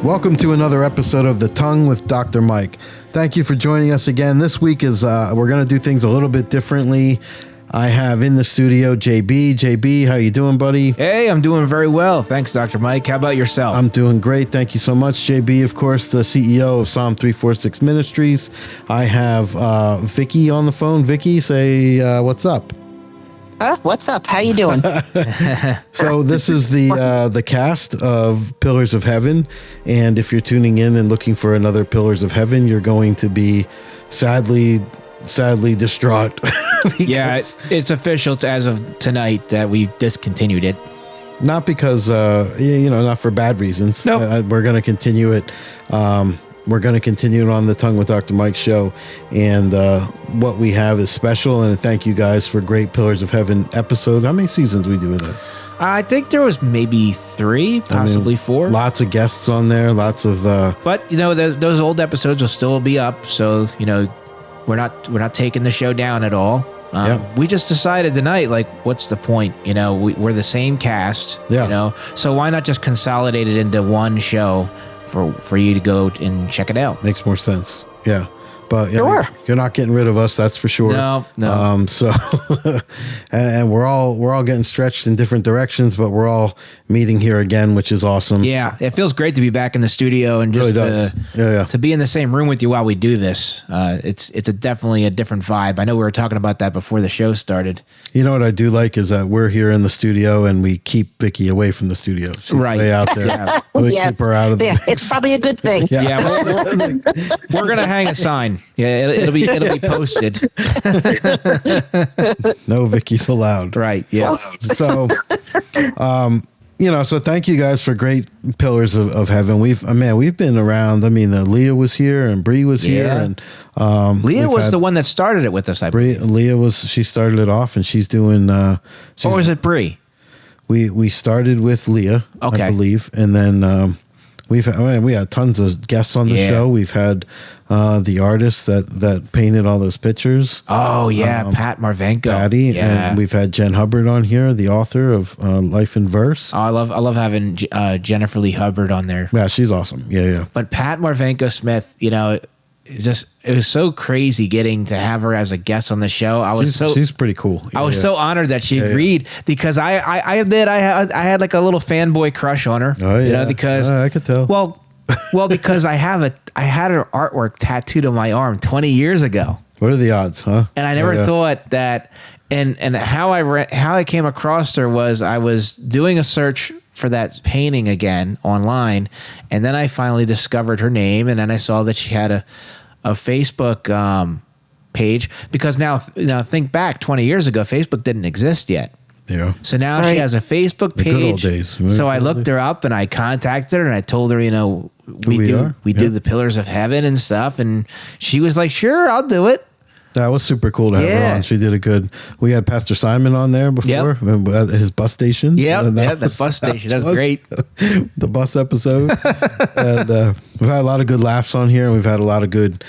Welcome to another episode of The Tongue with Dr. Mike. Thank you for joining us again. This week is we're going to do things a little bit differently. I have in the studio JB. JB, how you doing, buddy? Hey, I'm doing very well. Thanks, Dr. Mike. How about yourself? I'm doing great. Thank you so much, JB. Of course, the CEO of Psalm 346 Ministries. I have Vicky on the phone. Vicky, say what's up. What's up? How you doing? So this is the cast of Pillars of Heaven, and if you're tuning in and looking for another Pillars of Heaven, you're going to be sadly distraught. Yeah, it's official as of tonight that we discontinued it. Not because not for bad reasons. Nope. We're going to continue it. We're going to continue it on the Tongue with Dr. Mike show, and what we have is special. And thank you guys for great Pillars of Heaven episode. How many seasons we do with it? I think there was maybe 3, possibly 4. Lots of guests on there. Lots of. But those old episodes will still be up. So we're not taking the show down at all. We just decided tonight, like, what's the point? We're the same cast. Yeah. So why not just consolidate it into one show? For you to go and check it out. Makes more sense. Yeah. But Sure. You're not getting rid of us, that's for sure. No. So and we're all getting stretched in different directions, but we're all meeting here again, which is awesome. Yeah, it feels great to be back in the studio and just to be in the same room with you while we do this. It's definitely a different vibe. I know we were talking about that before the show started. You know what I do like is that we're here in the studio and we keep Vicky away from the studio. She's way out there. Yeah. We keep her out of the mix. It's probably a good thing. Yeah, we're gonna hang a sign. Yeah, it'll be posted. No Vicky's allowed. Right. Yeah. So, so thank you guys for great Pillars of Heaven. We've been around. I mean, Leah was here and Bree was here, and Leah was the one that started it with us. I believe. Leah she started it off, and she's doing. Or was it Bree? We started with Leah, okay. I believe, and then we had tons of guests on the show. We've had the artist that painted all those pictures. Oh yeah, Pat Marvenko, Patty, and we've had Jen Hubbard on here, the author of Life in Verse. Oh, I love having Jennifer Lee Hubbard on there. Yeah, she's awesome. Yeah. But Pat Marvenko Smith, it was so crazy getting to have her as a guest on the show. She's pretty cool. I was so honored that she agreed because I admit I had like a little fanboy crush on her. Oh yeah, because I could tell. Well, because I had her artwork tattooed on my arm 20 years ago. What are the odds, huh? And I never thought that. And how I came across her was I was doing a search for that painting again online, and then I finally discovered her name, and then I saw that she had a Facebook page, because now think back 20 years ago, Facebook didn't exist yet. Yeah. So now she has a Facebook page. The good old days. Right? So I looked her up and I contacted her and I told her, we do the Pillars of Heaven and stuff, and she was like, "Sure, I'll do it." That was super cool to have her on. She did a good. We had Pastor Simon on there before at his bus station. The bus station. That was great. The bus episode. And we've had a lot of good laughs on here, and we've had a lot of good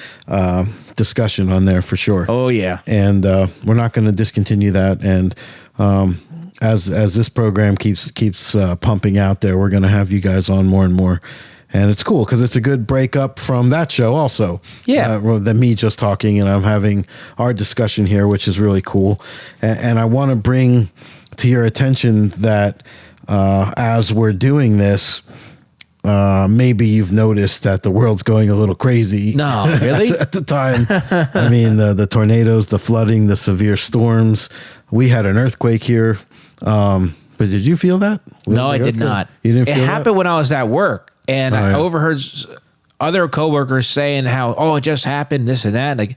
discussion on there for sure. Oh yeah. And we're not going to discontinue that. And as this program keeps pumping out there, we're going to have you guys on more and more. And it's cool because it's a good breakup from that show also. Yeah. Than me just talking, and I'm having our discussion here, which is really cool. And I want to bring to your attention that as we're doing this, maybe you've noticed that the world's going a little crazy. No, really? at the time. I mean, the tornadoes, the flooding, the severe storms. We had an earthquake here. But did you feel that? No, I did not. You didn't feel that? It happened when I was at work. And I overheard other coworkers saying how, it just happened, this and that. Like,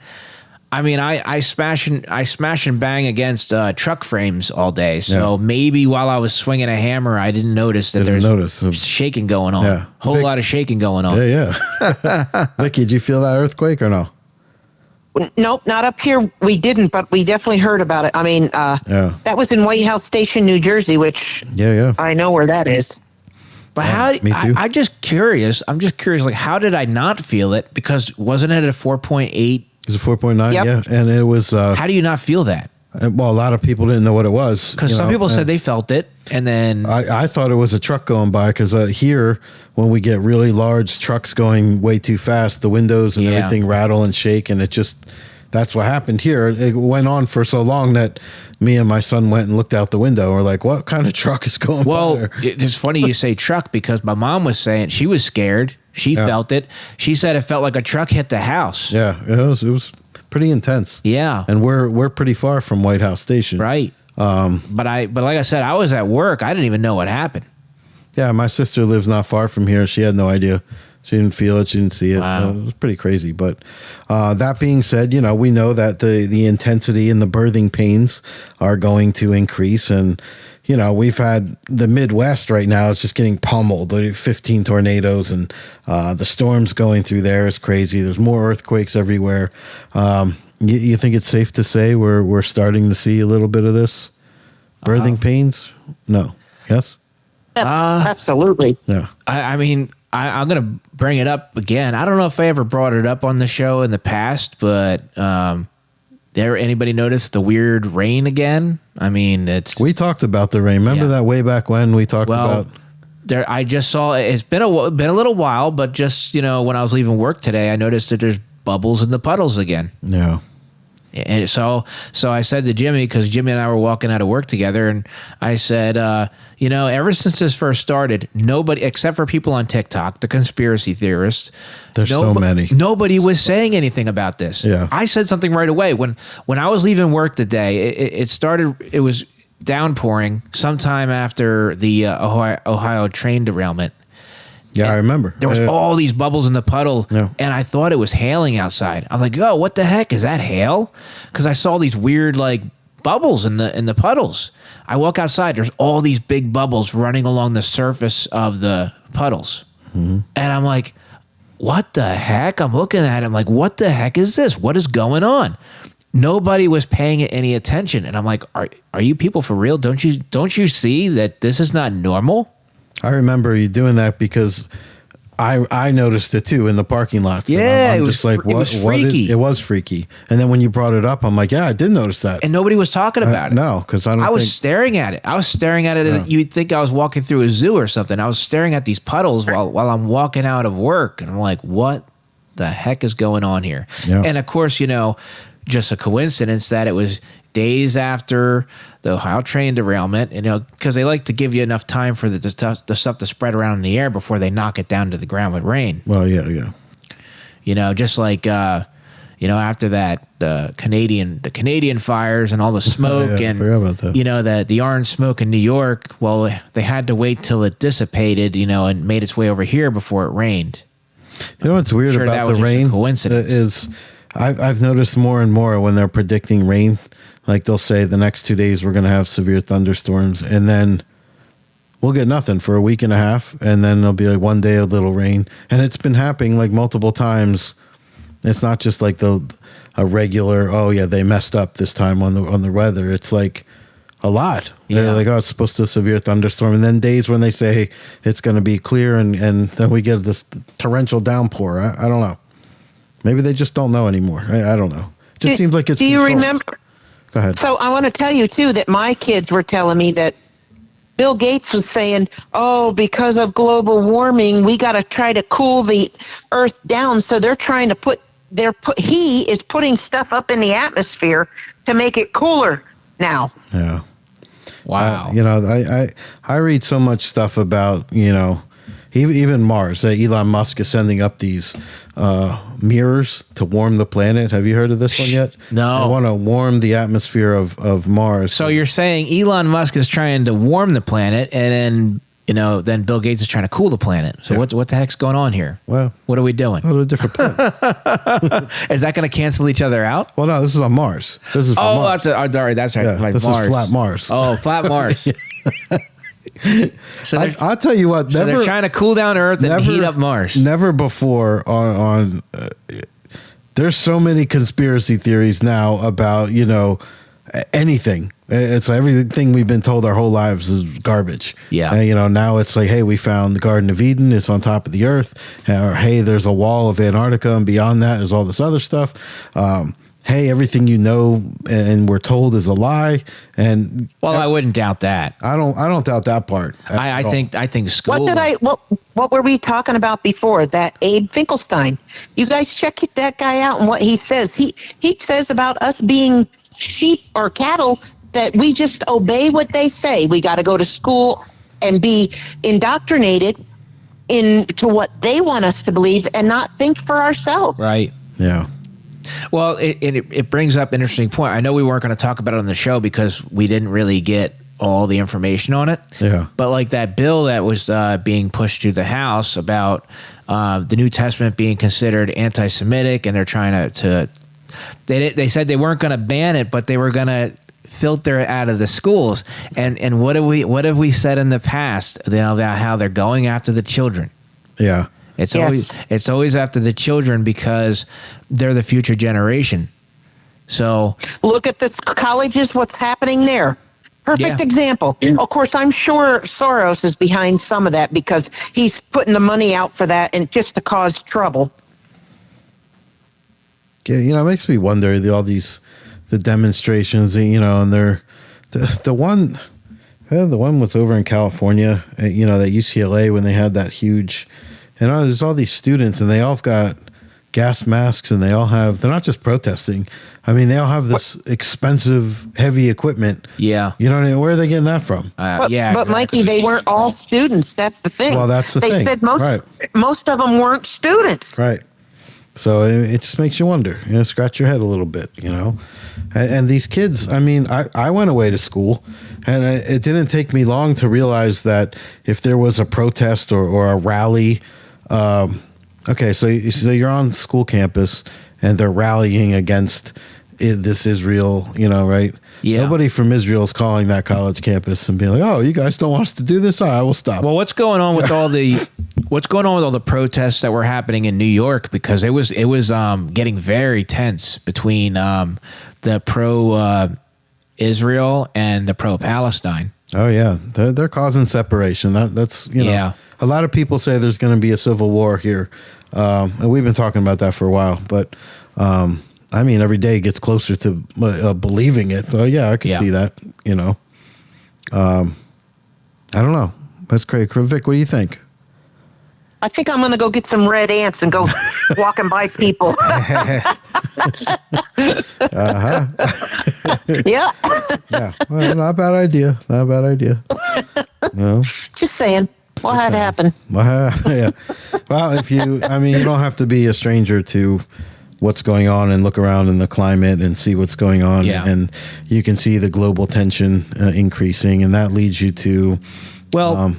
I mean, I smash and bang against truck frames all day. So maybe while I was swinging a hammer, I didn't notice that there's shaking going on. Yeah. Whole lot of shaking going on. Yeah. Vicky, did you feel that earthquake or no? Nope, not up here. We didn't, but we definitely heard about it. I mean, that was in White House Station, New Jersey, which I know where that is. But I'm just curious, like, how did I not feel it? Because wasn't it a 4.8? It was a 4.9, Yep. yeah. And it was... how do you not feel that? Well, a lot of people didn't know what it was. Because some people said they felt it. And then I thought it was a truck going by because here, when we get really large trucks going way too fast, the windows and everything rattle and shake, and that's what happened here. It went on for so long that me and my son went and looked out the window. And we're like, what kind of truck is going by there? It's funny you say truck because my mom was saying she was scared. She felt it. She said it felt like a truck hit the house. Yeah, it was pretty intense. Yeah. And we're pretty far from White House Station. Right. But like I said, I was at work. I didn't even know what happened. Yeah, my sister lives not far from here. She had no idea. She didn't feel it. She didn't see it. Wow. It was pretty crazy. But that being said, we know that the intensity and the birthing pains are going to increase. And, we've had the Midwest right now is just getting pummeled. 15 tornadoes and the storms going through there is crazy. There's more earthquakes everywhere. You think it's safe to say we're starting to see a little bit of this? Birthing pains? No. Yes? Absolutely. Yeah. I mean, I'm going to bring it up again. I don't know if I ever brought it up on the show in the past, but anybody notice the weird rain again? I mean, we talked about the rain. Remember that way back when we talked about? I just saw it's been a little while, but just when I was leaving work today, I noticed that there's bubbles in the puddles again. Yeah. And so I said to Jimmy, because Jimmy and I were walking out of work together, and I said, ever since this first started, nobody, except for people on TikTok, the conspiracy theorists, there's so many. Nobody was saying anything about this. Yeah. I said something right away. When I was leaving work today, it was downpouring sometime after the Ohio train derailment. Yeah, I remember. There was all these bubbles in the puddle, and I thought it was hailing outside. I was like, "Oh, what the heck is that? Hail?" Because I saw these weird bubbles in the puddles. I walk outside. There's all these big bubbles running along the surface of the puddles, and I'm like, "What the heck?" I'm looking at it. I'm like, "What the heck is this? What is going on?" Nobody was paying it any attention, and I'm like, "Are you people for real? Don't you see that this is not normal?" I remember you doing that because I noticed it too in the parking lots. Yeah, I'm just like, what? It was freaky. It was freaky. And then when you brought it up, I'm like, yeah, I did notice that. And nobody was talking about it. No, because I was staring at it. And you'd think I was walking through a zoo or something. I was staring at these puddles while I'm walking out of work, and I'm like, what the heck is going on here? Yeah. And of course, just a coincidence that it was days after the Ohio train derailment, because they like to give you enough time for the stuff to spread around in the air before they knock it down to the ground with rain. Well, yeah. Just like after that the Canadian fires and all the smoke I forgot about that. The orange smoke in New York. Well, they had to wait till it dissipated, and made its way over here before it rained. What's weird about the rain is I've noticed more and more when they're predicting rain. Like they'll say the next 2 days we're going to have severe thunderstorms, and then we'll get nothing for a week and a half, and then there'll be like one day a little rain, and it's been happening like multiple times. It's not just like a regular they messed up this time on the weather. It's like a lot. Yeah. They're like, it's supposed to severe thunderstorm, and then days when they say it's going to be clear, and then we get this torrential downpour. I don't know. Maybe they just don't know anymore. I don't know. It just seems like it's. Do you controlled. remember? Go ahead. So I want to tell you, too, that my kids were telling me that Bill Gates was saying, because of global warming, we got to try to cool the earth down. So they're trying to he is putting stuff up in the atmosphere to make it cooler now. Yeah. Wow. I read so much stuff about, even Mars. Elon Musk is sending up these mirrors to warm the planet. Have you heard of this one yet? No. They want to warm the atmosphere of Mars. So you're saying Elon Musk is trying to warm the planet, and then Bill Gates is trying to cool the planet. So what the heck's going on here? Well, what are we doing? Go to a different planet. Is that going to cancel each other out? Well, no, this is on Mars. This is Mars. That's right. Yeah, this Mars. is flat Mars. Oh, flat Mars. So I'll tell you what. So they're trying to cool down Earth and heat up Mars. Never before on there's so many conspiracy theories now about anything. It's everything we've been told our whole lives is garbage. Yeah. And, now it's like, hey, we found the Garden of Eden. It's on top of the earth. Or, hey, there's a wall of Antarctica, and beyond that is all this other stuff. hey, everything you know and we're told is a lie. And Well, I wouldn't doubt that. I don't doubt that part. I think school. What were we talking about before? That Abe Finkelstein. You guys check that guy out and what he says. He says about us being sheep or cattle that we just obey what they say. We got to go to school and be indoctrinated into what they want us to believe and not think for ourselves. Right. Yeah. Well, it brings up an interesting point. I know we weren't going to talk about it on the show because we didn't really get all the information on it. Yeah. But like that bill that was being pushed through the House about the New Testament being considered anti-Semitic, and they're trying to they said they weren't going to ban it, but they were going to filter it out of the schools. And what have we said in the past, about how they're going after the children? Yeah. It's Yes. always after the children because they're the future generation. So Look at the colleges, what's happening there. Perfect Yeah. example. Of course, I'm sure Soros is behind some of that because he's putting the money out for that and just to cause trouble. Yeah, it makes me wonder all the demonstrations, and they're the one was over in California, that UCLA when they had that huge, there's all these students and they all got gas masks and they're not just protesting. I mean, they all have this expensive, heavy equipment. Yeah. You know what I mean? Where are they getting that from? But Exactly. Mikey, they weren't all students. That's the thing. Well, that's the they thing. said Right. most of them weren't students. Right. So it just makes you wonder, scratch your head a little bit, And these kids, I mean, I went away to school, and it didn't take me long to realize that if there was a protest or a rally, okay, so you're on school campus, and they're rallying against this Israel, right? Yeah. Nobody from Israel is calling that college campus and being like, "Oh, you guys don't want us to do this? I will stop." Well, what's going on with all the protests that were happening in New York? Because it was getting very tense between the pro Israel and the pro Palestine. Oh yeah, they're causing separation. That's Yeah. A lot of people say there's going to be a civil war here, and we've been talking about that for a while. But I mean, every day gets closer to believing it. But yeah, I can see that. I don't know. That's crazy. Vic, what do you think? I think I'm going to go get some red ants and go walking by people. Yeah. Yeah, well, not a bad idea. Not a bad idea. Just saying. What had happened? Yeah. Well, you don't have to be a stranger to what's going on and look around in the climate and see what's going on. Yeah. And you can see the global tension increasing, and that leads you to. Well,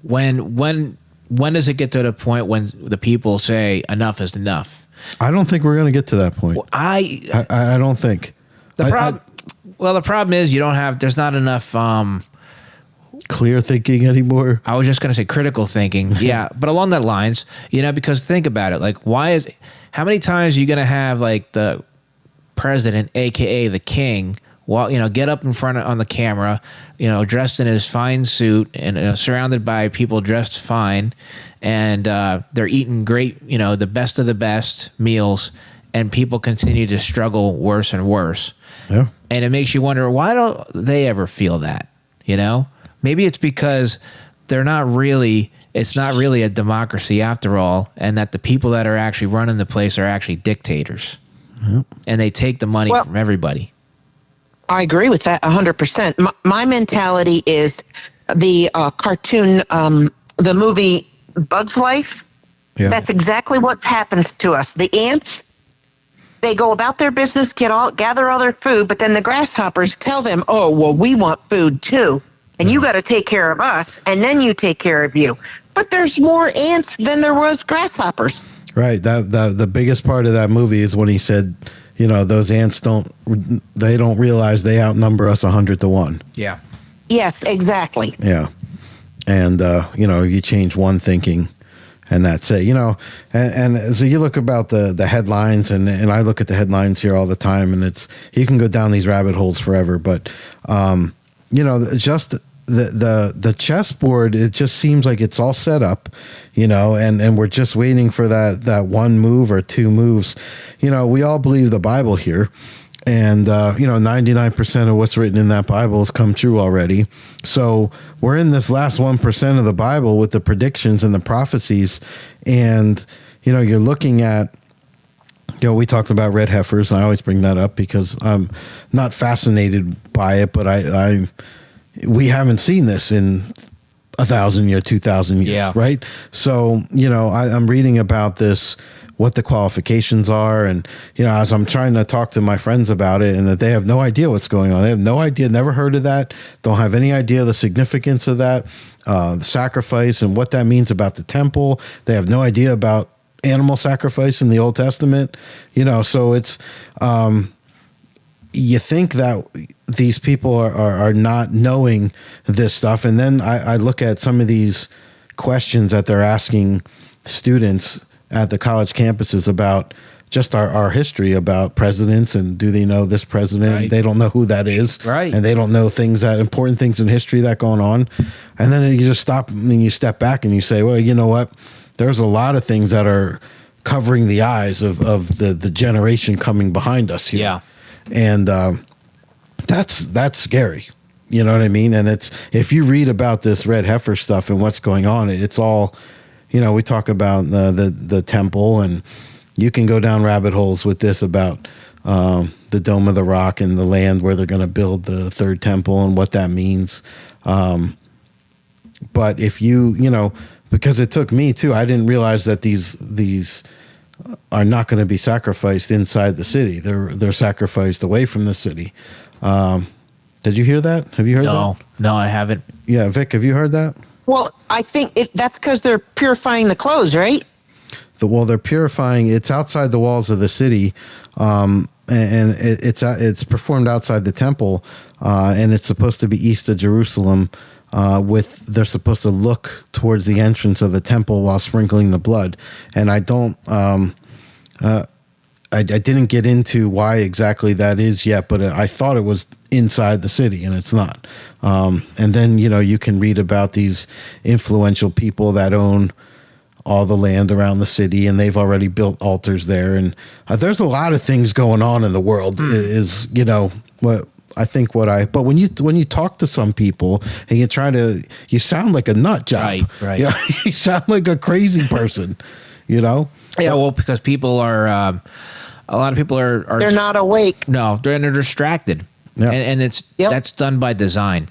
when does it get to the point when the people say enough is enough? I don't think we're going to get to that point. I don't think. The problem is there's not enough Clear thinking anymore. I was just going to say critical thinking. Yeah. But along that lines, because think about it. Like, how many times are you going to have like the president, AKA the king, get up in front on the camera, dressed in his fine suit and surrounded by people dressed fine, and they're eating great, the best of the best meals, and people continue to struggle worse and worse. Yeah. And it makes you wonder, why don't they ever feel that? Maybe it's because it's not really a democracy after all, and that the people that are actually running the place are actually dictators. Yep. And they take the money from everybody. I agree with that 100%. My mentality is the cartoon, the movie Bug's Life. Yeah. That's exactly what happens to us. The ants, they go about their business, gather all their food, but then the grasshoppers tell them, "Oh, well, we want food too, and you got to take care of us, and then you take care of you." But there's more ants than there was grasshoppers. Right. The biggest part of that movie is when he said, those ants don't realize they outnumber us 100 to 1. Yeah. Yes, exactly. Yeah. And, you change one thinking and that's it, and so you look about the headlines and I look at the headlines here all the time, and you can go down these rabbit holes forever, but, just the chessboard, it just seems like it's all set up, and we're just waiting for that one move or two moves. We all believe the Bible here, and 99% of what's written in that Bible has come true already. So we're in this last 1% of the Bible with the predictions and the prophecies, and you're looking at. We talked about red heifers, and I always bring that up because I'm not fascinated by it, but we haven't seen this in 1,000 years, 2,000 years, right? So, I'm reading about this, what the qualifications are, and, as I'm trying to talk to my friends about it, and that they have no idea what's going on. They have no idea, never heard of that, don't have any idea the significance of that, the sacrifice and what that means about the temple. They have no idea about animal sacrifice in the Old Testament, so it's, you think that these people are not knowing this stuff. And then I look at some of these questions that they're asking students at the college campuses about just our history, about presidents, and do they know this president? Right. They don't know who that is. Right. And they don't know important things in history that going on. And then you just stop and you step back and you say, well, you know what? There's a lot of things that are covering the eyes of the generation coming behind us here. Yeah. And that's scary. You know what I mean? And if you read about this red heifer stuff and what's going on, it's all, we talk about the temple, and you can go down rabbit holes with this about the Dome of the Rock and the land where they're going to build the third temple and what that means. But if because it took me too, I didn't realize that these are not going to be sacrificed inside the city. They're sacrificed away from the city. Did you hear that? Have you heard that? No, I haven't. Yeah, Vic, have you heard that? Well, I think that's because they're purifying the clothes, right? They're purifying. It's outside the walls of the city, and it's performed outside the temple, and it's supposed to be east of Jerusalem. They're supposed to look towards the entrance of the temple while sprinkling the blood. And I don't, I didn't get into why exactly that is yet, but I thought it was inside the city, and it's not. And then, you can read about these influential people that own all the land around the city, and they've already built altars there. And there's a lot of things going on in the world but when you talk to some people and you sound like a nut job. Right. Yeah, you sound like a crazy person, Yeah, well, because people are, a lot of people are they're not awake. No, they're distracted. Yeah. And that's done by design.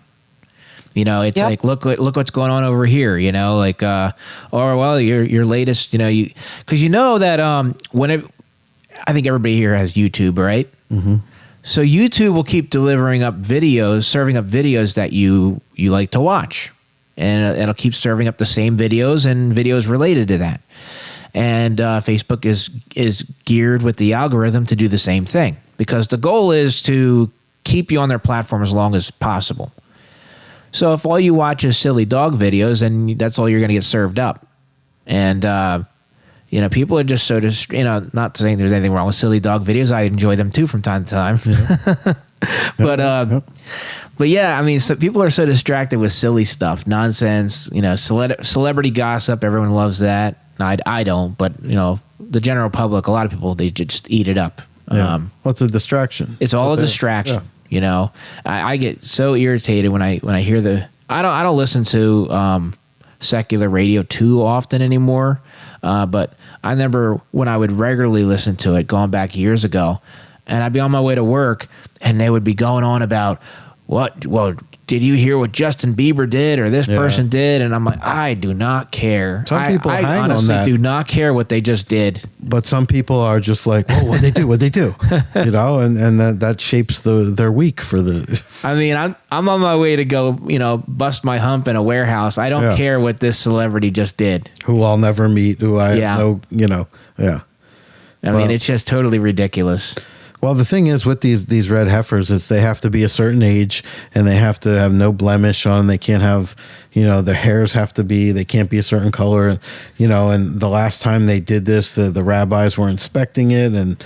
It's like, look what's going on over here, your latest, because that I think everybody here has YouTube, right? Mm-hmm. So YouTube will keep serving up videos that you like to watch, and it'll keep serving up the same videos and videos related to that. And Facebook is geared with the algorithm to do the same thing, because the goal is to keep you on their platform as long as possible. So if all you watch is silly dog videos, then that's all you're going to get served up. And people are just so not saying there's anything wrong with silly dog videos. I enjoy them too from time to time. Yeah. But yeah, I mean, so people are so distracted with silly stuff, nonsense, celebrity gossip. Everyone loves that. I don't, but the general public, a lot of people, they just eat it up. Yeah. It's a distraction. It's all a distraction. Yeah. I get so irritated when I hear I don't listen to secular radio too often anymore. But I remember when I would regularly listen to it going back years ago, and I'd be on my way to work and they would be going on about did you hear what Justin Bieber did or this person did? And I'm like, I do not care. Some people I hang honestly on that. do not care what they just did. But some people are just like, whoa, what'd they do? What'd they do? And that shapes their week for the... I mean, I'm on my way to go, bust my hump in a warehouse. I don't care what this celebrity just did. Who I'll never meet, who I know, yeah. I mean, it's just totally ridiculous. Well, the thing is with these red heifers is they have to be a certain age and they have to have no blemish on. They can't have, their hairs they can't be a certain color, and the last time they did this, the rabbis were inspecting it, and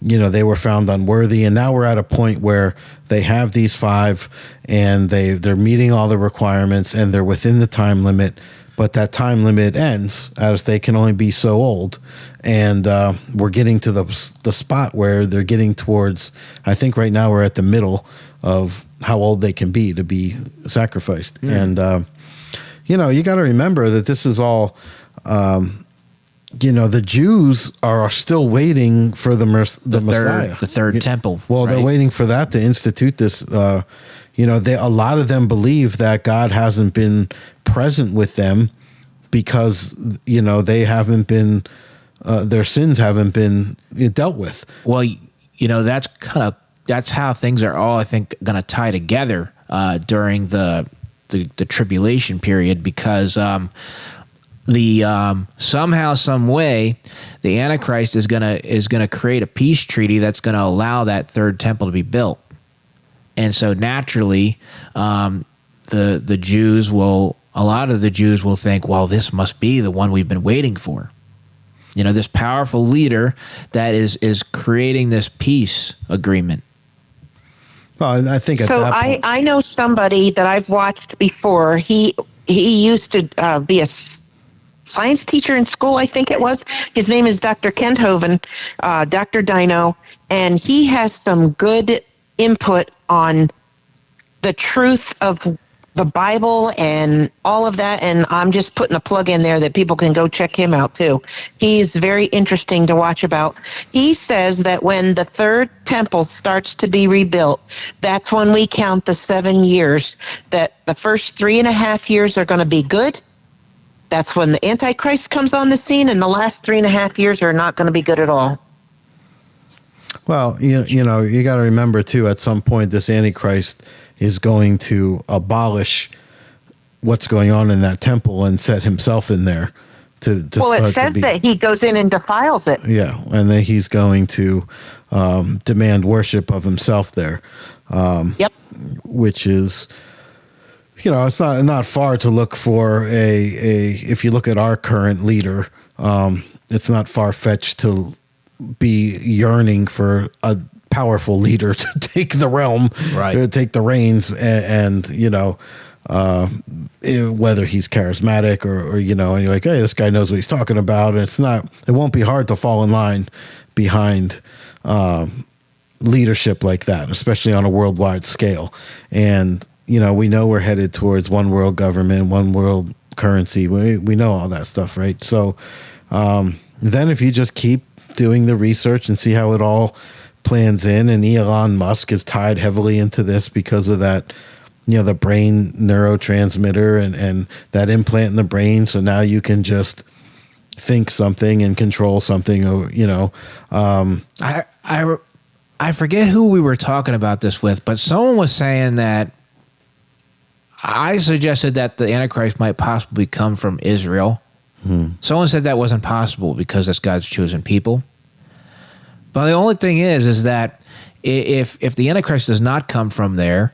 they were found unworthy, and now we're at a point where they have these 5, and they're meeting all the requirements, and they're within the time limit. But that time limit ends as they can only be so old, and we're getting to the spot where they're getting towards. I think right now we're at the middle of how old they can be to be sacrificed, and you got to remember that this is all. The Jews are still waiting for the Messiah, the third temple. Well, right? They're waiting for that to institute this. A lot of them believe that God hasn't been present with them because they haven't been, their sins haven't been dealt with. Well, that's how things are all, I think, going to tie together during the tribulation period, because somehow, some way, the Antichrist is gonna create a peace treaty that's gonna allow that third temple to be built, and so naturally, the Jews will. A lot of the Jews will think, well, this must be the one we've been waiting for. This powerful leader that is creating this peace agreement. Well, I think at that point, I know somebody that I've watched before. He used to be a science teacher in school, I think it was. His name is Dr. Kenthoven, Dr. Dino, and he has some good input on the truth of the Bible and all of that, and I'm just putting a plug in there that people can go check him out too. He's very interesting to watch about. He says that when the third temple starts to be rebuilt, that's when we count the 7 years, that the first 3.5 years are going to be good. That's when the Antichrist comes on the scene, and the last 3.5 years are not going to be good at all. Well, you got to remember too, at some point this Antichrist is going to abolish what's going on in that temple and set himself in there well, it says that he goes in and defiles it. Yeah, and then he's going to demand worship of himself there. Yep. Which is, it's not far to look for if you look at our current leader, it's not far-fetched to be yearning for a powerful leader to take the realm, right? To take the reins, and whether he's charismatic or and you're like, hey, this guy knows what he's talking about. And it won't be hard to fall in line behind leadership like that, especially on a worldwide scale. And we know we're headed towards one world government, one world currency. We know all that stuff, right? So then if you just keep doing the research and see how it all plans in, and Elon Musk is tied heavily into this because of that, the brain neurotransmitter and that implant in the brain. So now you can just think something and control something, I forget who we were talking about this with, but someone was saying that I suggested that the Antichrist might possibly come from Israel. Someone said that wasn't possible because that's God's chosen people. But the only thing is that if the Antichrist does not come from there,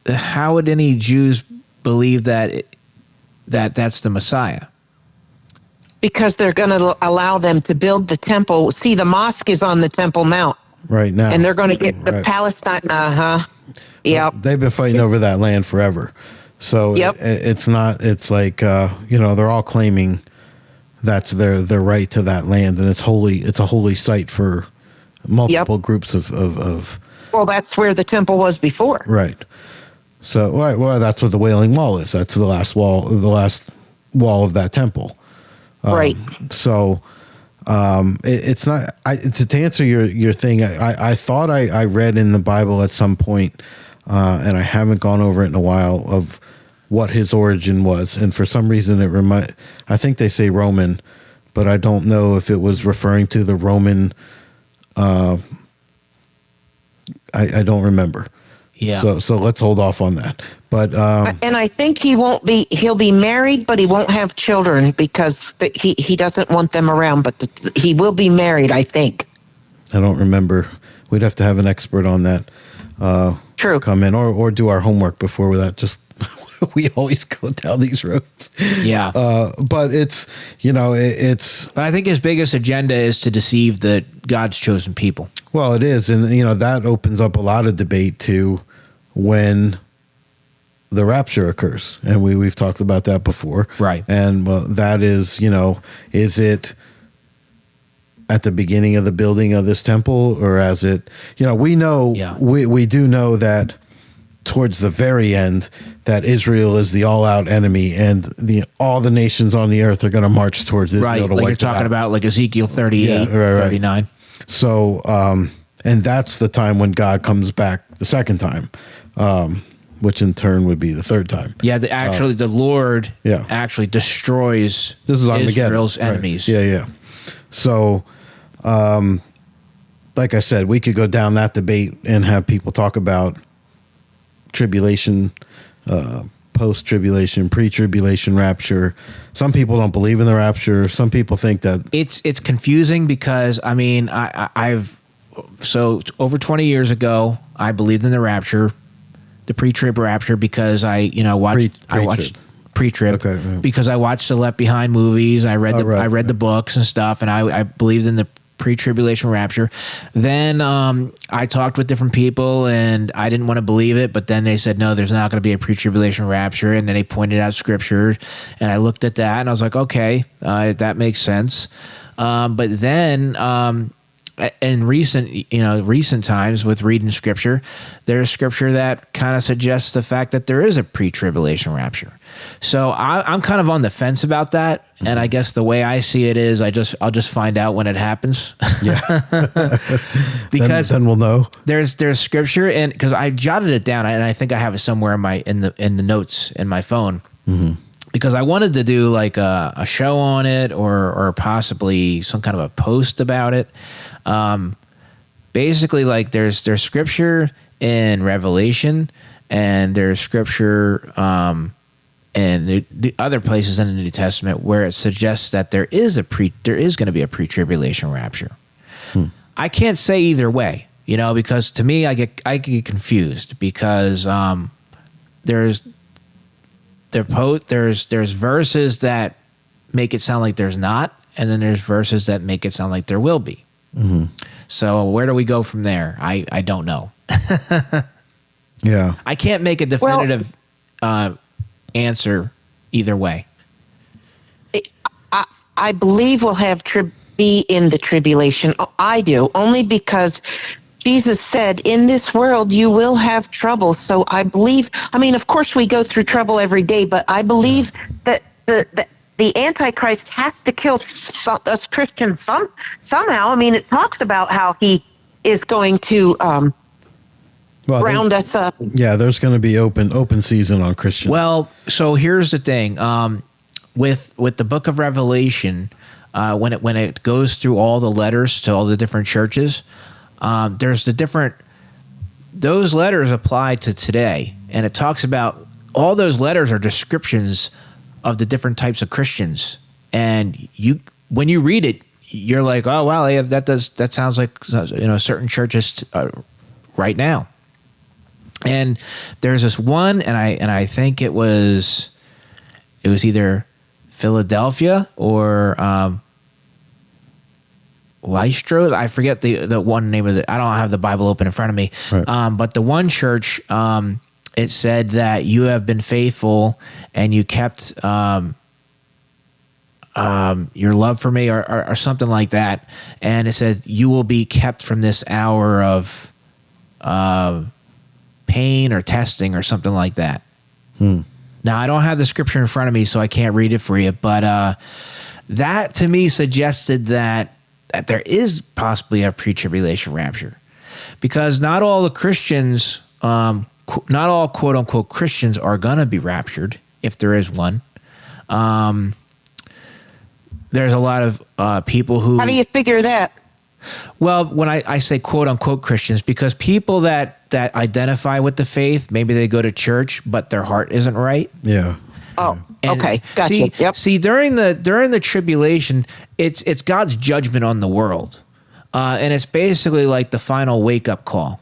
how would any Jews believe that that's the Messiah? Because they're going to allow them to build the temple. See, the mosque is on the Temple Mount right now, and they're going to get the Palestine. Yep. They've been fighting over that land forever. So it's not. It's like they're all claiming that's their right to that land, and it's holy. It's a holy site for multiple groups of. Well, that's where the temple was before. Right. So well, that's what the Wailing Wall is. That's the last wall of that temple. Right. So it's not. To answer your thing, I thought I read in the Bible at some point, and I haven't gone over it in a while, of what his origin was, and for some reason I think they say Roman, but I don't know if it was referring to the Roman. I don't remember. Yeah. So let's hold off on that. But and I think he'll be married, but he won't have children because he doesn't want them around. But he will be married, I think. I don't remember. We'd have to have an expert on that. True. Come in or do our homework before that. Just we always go down these roads. Yeah. But it's, it's, But I think his biggest agenda is to deceive the God's chosen people. well, it is. And, that opens up a lot of debate too when the rapture occurs. And we've talked about that before. Right. And well, that is, is it at the beginning of the building of this temple, or as it, we know, Yeah. we do know that towards the very end that Israel is the all-out enemy, and all the nations on the earth are going to march towards Israel Right. to Like wipe you're it talking out. about like Ezekiel 38, Yeah, right. 39. So, and that's the time when God comes back the second time, which in turn would be the third time. Yeah, the Lord Yeah. actually destroys This is Armageddon. Israel's Right. enemies. Yeah. So, like I said, we could go down that debate and have people talk about tribulation, post-tribulation, pre-tribulation rapture. Some people don't believe in the rapture. Some people think that It's confusing because I've so over 20 years ago I believed in the rapture, the pre-trib rapture, because I watched pre-trib Okay, yeah. because I watched the Left Behind movies. I read right, I read the books and stuff, and I believed in the pre-tribulation rapture. Then I talked with different people, and I didn't want to believe it, but then they said, no, there's not going to be a pre-tribulation rapture, and then they pointed out scripture, and I looked at that, and I was like, okay, that makes sense. But then in recent times with reading scripture, there's scripture that kind of suggests the fact that there is a pre-tribulation rapture. So I'm kind of on the fence about that, and I guess the way I see it is I'll just find out when it happens. Because then we'll know. there's scripture, and because I jotted it down, and I think I have it somewhere in the notes in my phone. Because I wanted to do like a show on it, or possibly some kind of a post about it. Basically, like there's scripture in Revelation, and there's scripture and the other places in the New Testament where it suggests that there is going to be a pre-tribulation rapture. I can't say either way, because to me I get confused, because there's verses that make it sound like there's not, and then there's verses that make it sound like there will be. So where do we go from there? I don't know. Yeah. I can't make a definitive answer either way. I believe we'll have be in the tribulation. I do, only because Jesus said, in this world you will have trouble. So I believe, of course we go through trouble every day, but I believe that the Antichrist has to kill us Christians somehow. It talks about how he is going to round us up. Yeah, there's going to be open season on Christians. Well, so here's the thing. With the book of Revelation, when it goes through all the letters to all the different churches, there's those letters apply to today, and it talks about all those letters are descriptions of the different types of Christians, and when you read it, you're like, oh wow, yeah, that sounds like certain churches right now. And there's this one, and I think it was either Philadelphia or Lystra. I forget the one name of it. I don't have the Bible open in front of me. Right. But the one church, it said that you have been faithful and you kept your love for me, or something like that. And it says you will be kept from this hour of pain or testing or something like that. Now, I don't have the scripture in front of me, so I can't read it for you. But that to me suggested that there is possibly a pre-tribulation rapture, because not all the Christians, not all quote unquote Christians are going to be raptured, if there is one. There's a lot of people who... How do you figure that? Well, when I say quote unquote Christians, because people that identify with the faith, maybe they go to church, but their heart isn't right. Yeah. Oh, And okay, gotcha. See, during the tribulation, it's God's judgment on the world, and it's basically like the final wake up call.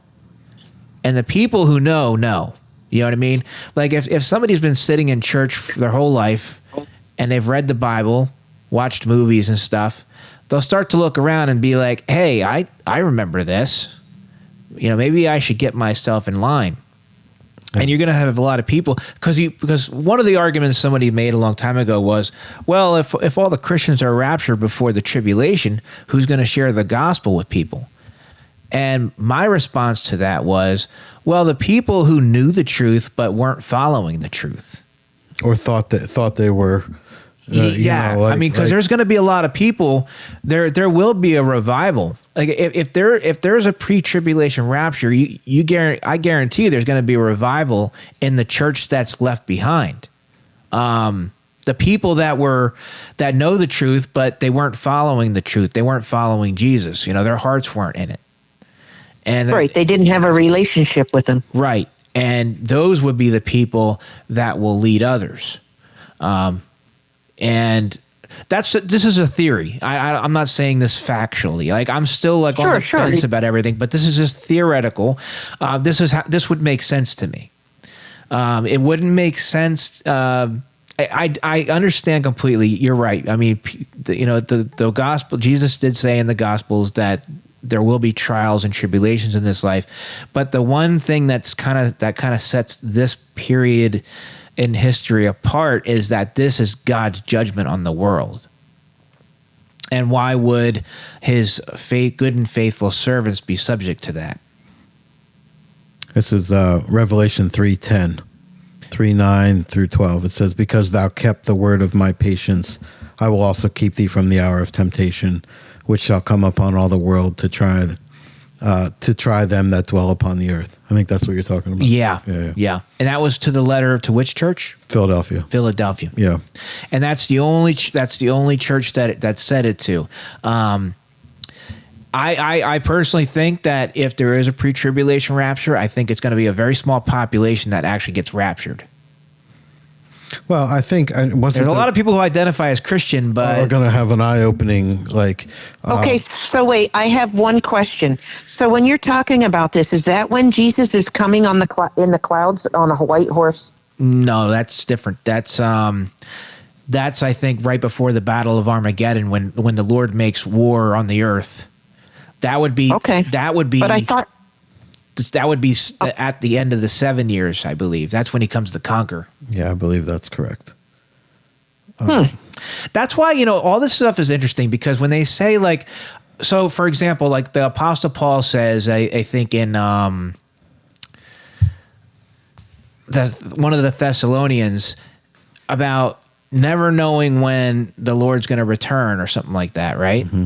And the people who know, You know what I mean? Like if somebody's been sitting in church for their whole life and they've read the Bible, watched movies and stuff, they'll start to look around and be like, hey, I remember this. You know, maybe I should get myself in line. And you're going to have a lot of people because one of the arguments somebody made a long time ago was, well, if all the Christians are raptured before the tribulation, who's going to share the gospel with people? And my response to that was, well, the people who knew the truth but weren't following the truth, or thought they were. Yeah, I mean, because there's going to be a lot of people. There will be a revival. Like if there's a pre-tribulation rapture, I guarantee there's going to be a revival in the church that's left behind. The people that know the truth, but they weren't following the truth. They weren't following Jesus. You know, their hearts weren't in it. And right, they didn't have a relationship with him. Right, and those would be the people that will lead others. And this is a theory. I'm not saying this factually. Like I'm still like on the fence about everything, but this is just theoretical. This would make sense to me. It wouldn't make sense. I understand completely. You're right. I mean, the gospel. Jesus did say in the Gospels that there will be trials and tribulations in this life, but the one thing that kind of sets this period in history apart is that this is God's judgment on the world. And why would his good and faithful servants be subject to that? This is Revelation 3:10, 3:9 through 12. It says, because thou kept the word of my patience, I will also keep thee from the hour of temptation, which shall come upon all the world to try them that dwell upon the earth. I think that's what you're talking about. Yeah. And that was to the letter to which church? Philadelphia. Yeah. And that's the only church that said it to. I personally think that if there is a pre-tribulation rapture, I think it's going to be a very small population that actually gets raptured. Well, I think there's a lot of people who identify as Christian, but are going to have an eye-opening. Okay, so wait, I have one question. So when you're talking about this, is that when Jesus is coming in the clouds on a white horse? No, that's different. That's I think right before the Battle of Armageddon, when the Lord makes war on the earth. That would be okay. That would be. But I thought that would be at the end of the 7 years, I believe. That's when he comes to conquer. Yeah, I believe that's correct. That's why, all this stuff is interesting because when they say so for example, like the Apostle Paul says, I think in one of the Thessalonians about never knowing when the Lord's going to return or something like that, right? Mm-hmm.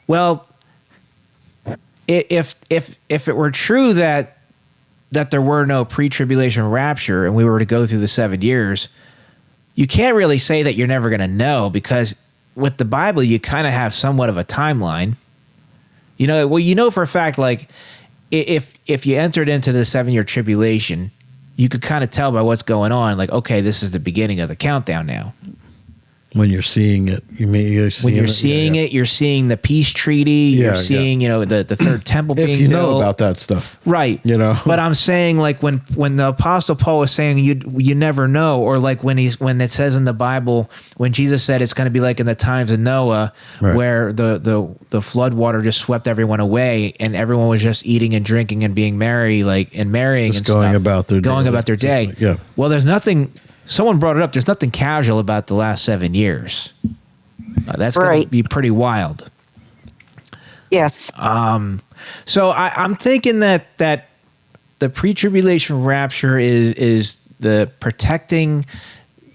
Well, if it were true that there were no pre-tribulation rapture and we were to go through the 7 years, you can't really say that you're never going to know because with the Bible, you kind of have somewhat of a timeline. For a fact, like if you entered into the 7-year tribulation, you could kind of tell by what's going on. Like, okay, this is the beginning of the countdown now. When you're seeing it, you're seeing the peace treaty. You're seeing, the third temple being built. If you know about that stuff, right? But I'm saying, like when the Apostle Paul was saying you never know, or like when it says in the Bible when Jesus said it's going to be like in the times of Noah, right, where the flood water just swept everyone away and everyone was just eating and drinking and being merry, and marrying, just and going stuff, about their day. Well, there's nothing. Someone brought it up. There's nothing casual about the last 7 years. That's going to be pretty wild. Yes. So I'm thinking that the pre-tribulation rapture is the protecting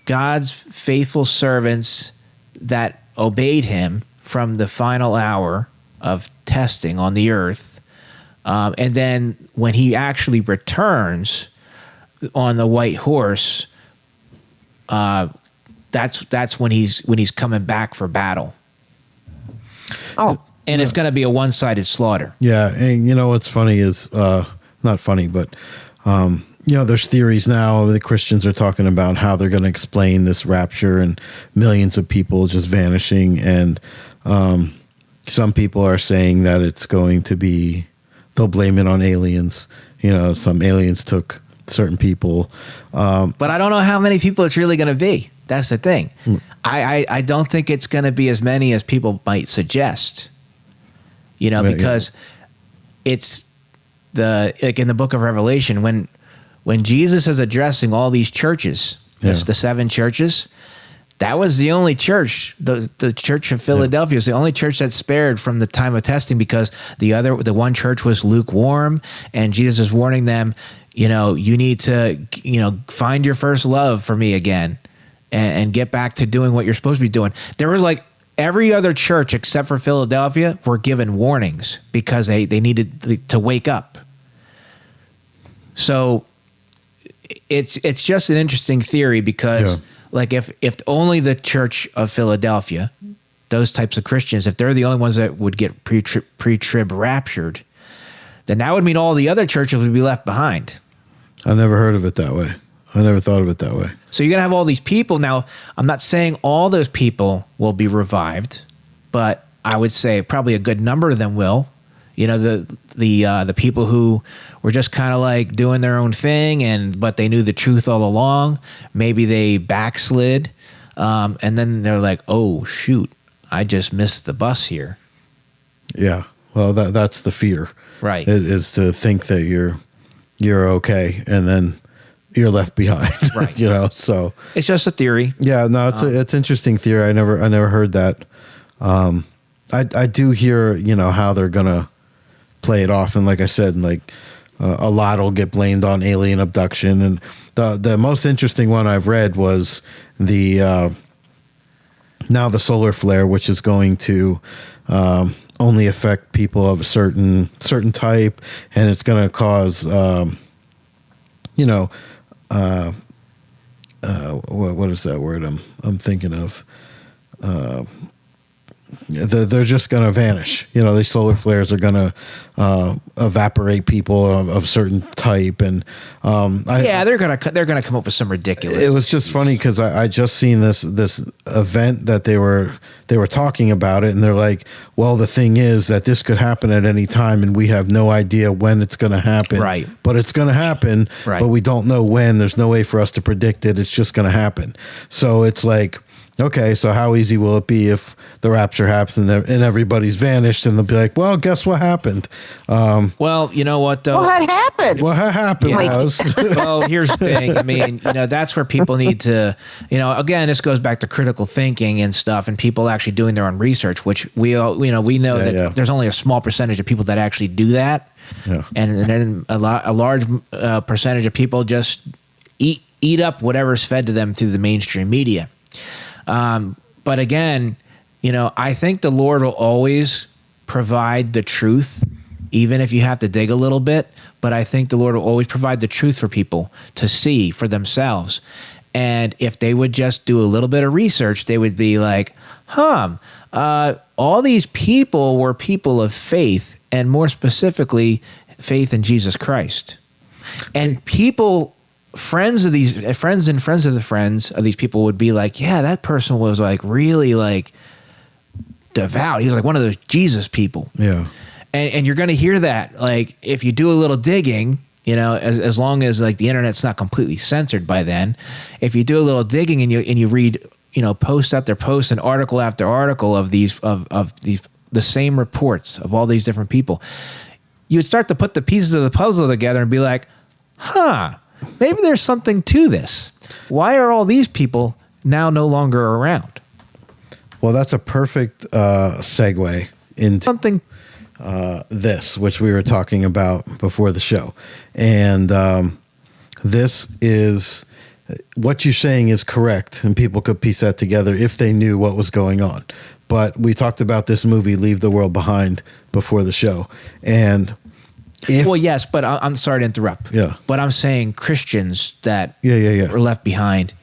God's faithful servants that obeyed him from the final hour of testing on the earth. And then when he actually returns on the white horse, that's when he's coming back for battle. Oh, and it's going to be a one-sided slaughter. Yeah, and what's funny is not funny, but there's theories now. The Christians are talking about how they're going to explain this rapture and millions of people just vanishing, and some people are saying that it's going to be they'll blame it on aliens. Some aliens took certain people. But I don't know how many people it's really going to be. That's the thing. I don't think it's going to be as many as people might suggest. You know, because it's like in the book of Revelation, when Jesus is addressing all these churches, the 7 churches, that was the only church, the church of Philadelphia was the only church that spared from the time of testing, because the one church was lukewarm, and Jesus is warning them, you need to, find your first love for me again and get back to doing what you're supposed to be doing. There was like every other church except for Philadelphia were given warnings because they needed to wake up. So it's just an interesting theory because like if only the Church of Philadelphia, those types of Christians, if they're the only ones that would get pre-trib raptured, then that would mean all the other churches would be left behind. I never heard of it that way. I never thought of it that way. So you're going to have all these people. Now, I'm not saying all those people will be revived, but I would say probably a good number of them will. The people who were just kind of like doing their own thing, but they knew the truth all along. Maybe they backslid, and then they're like, "Oh shoot, I just missed the bus here." Yeah, well, that's the fear, right? Is to think that you're okay, and then you're left behind, right? So it's just a theory. Yeah, no, it's interesting theory. I never heard that. I do hear how they're gonna play it off, and like I said, a lot will get blamed on alien abduction, and the most interesting one I've read was the solar flare, which is going to only affect people of a certain type, and it's going to cause what is that word I'm thinking of? They're just going to vanish. These solar flares are going to evaporate people of certain type, and they're going to come up with some ridiculous. It was just funny because I just seen this event that they were talking about it, and they're like, well, the thing is that this could happen at any time, and we have no idea when it's going to happen. Right. But it's going to happen. Right. But we don't know when. There's no way for us to predict it. It's just going to happen. So it's like, okay, so how easy will it be if the rapture happens and everybody's vanished, and they'll be like, well, guess what happened? Well, you know what, though? What happened? What happened was... Well, here's the thing. I mean, that's where people need to, again, this goes back to critical thinking and stuff, and people actually doing their own research, which we know that there's only a small percentage of people that actually do that. Yeah. And then a large percentage of people just eat up whatever's fed to them through the mainstream media. But again, I think the Lord will always provide the truth, even if you have to dig a little bit. But I think the Lord will always provide the truth for people to see for themselves. And if they would just do a little bit of research, they would be like, all these people were people of faith, and more specifically, faith in Jesus Christ. And people... friends of these friends and friends of the friends of these people would be like, yeah, that person was like really like devout. He was like one of those Jesus people. Yeah. And you're going to hear that, like, if you do a little digging, as long as like the internet's not completely censored by then, if you do a little digging and you read, post after post and article after article of these the same reports of all these different people, you would start to put the pieces of the puzzle together and be like, maybe there's something to this. Why are all these people now no longer around? Well, that's a perfect segue into something. This, which we were talking about before the show. And this is what you're saying is correct, and people could piece that together if they knew what was going on. But we talked about this movie, Leave the World Behind, before the show. And well, yes, but I'm sorry to interrupt. Yeah. But I'm saying Christians that were left behind,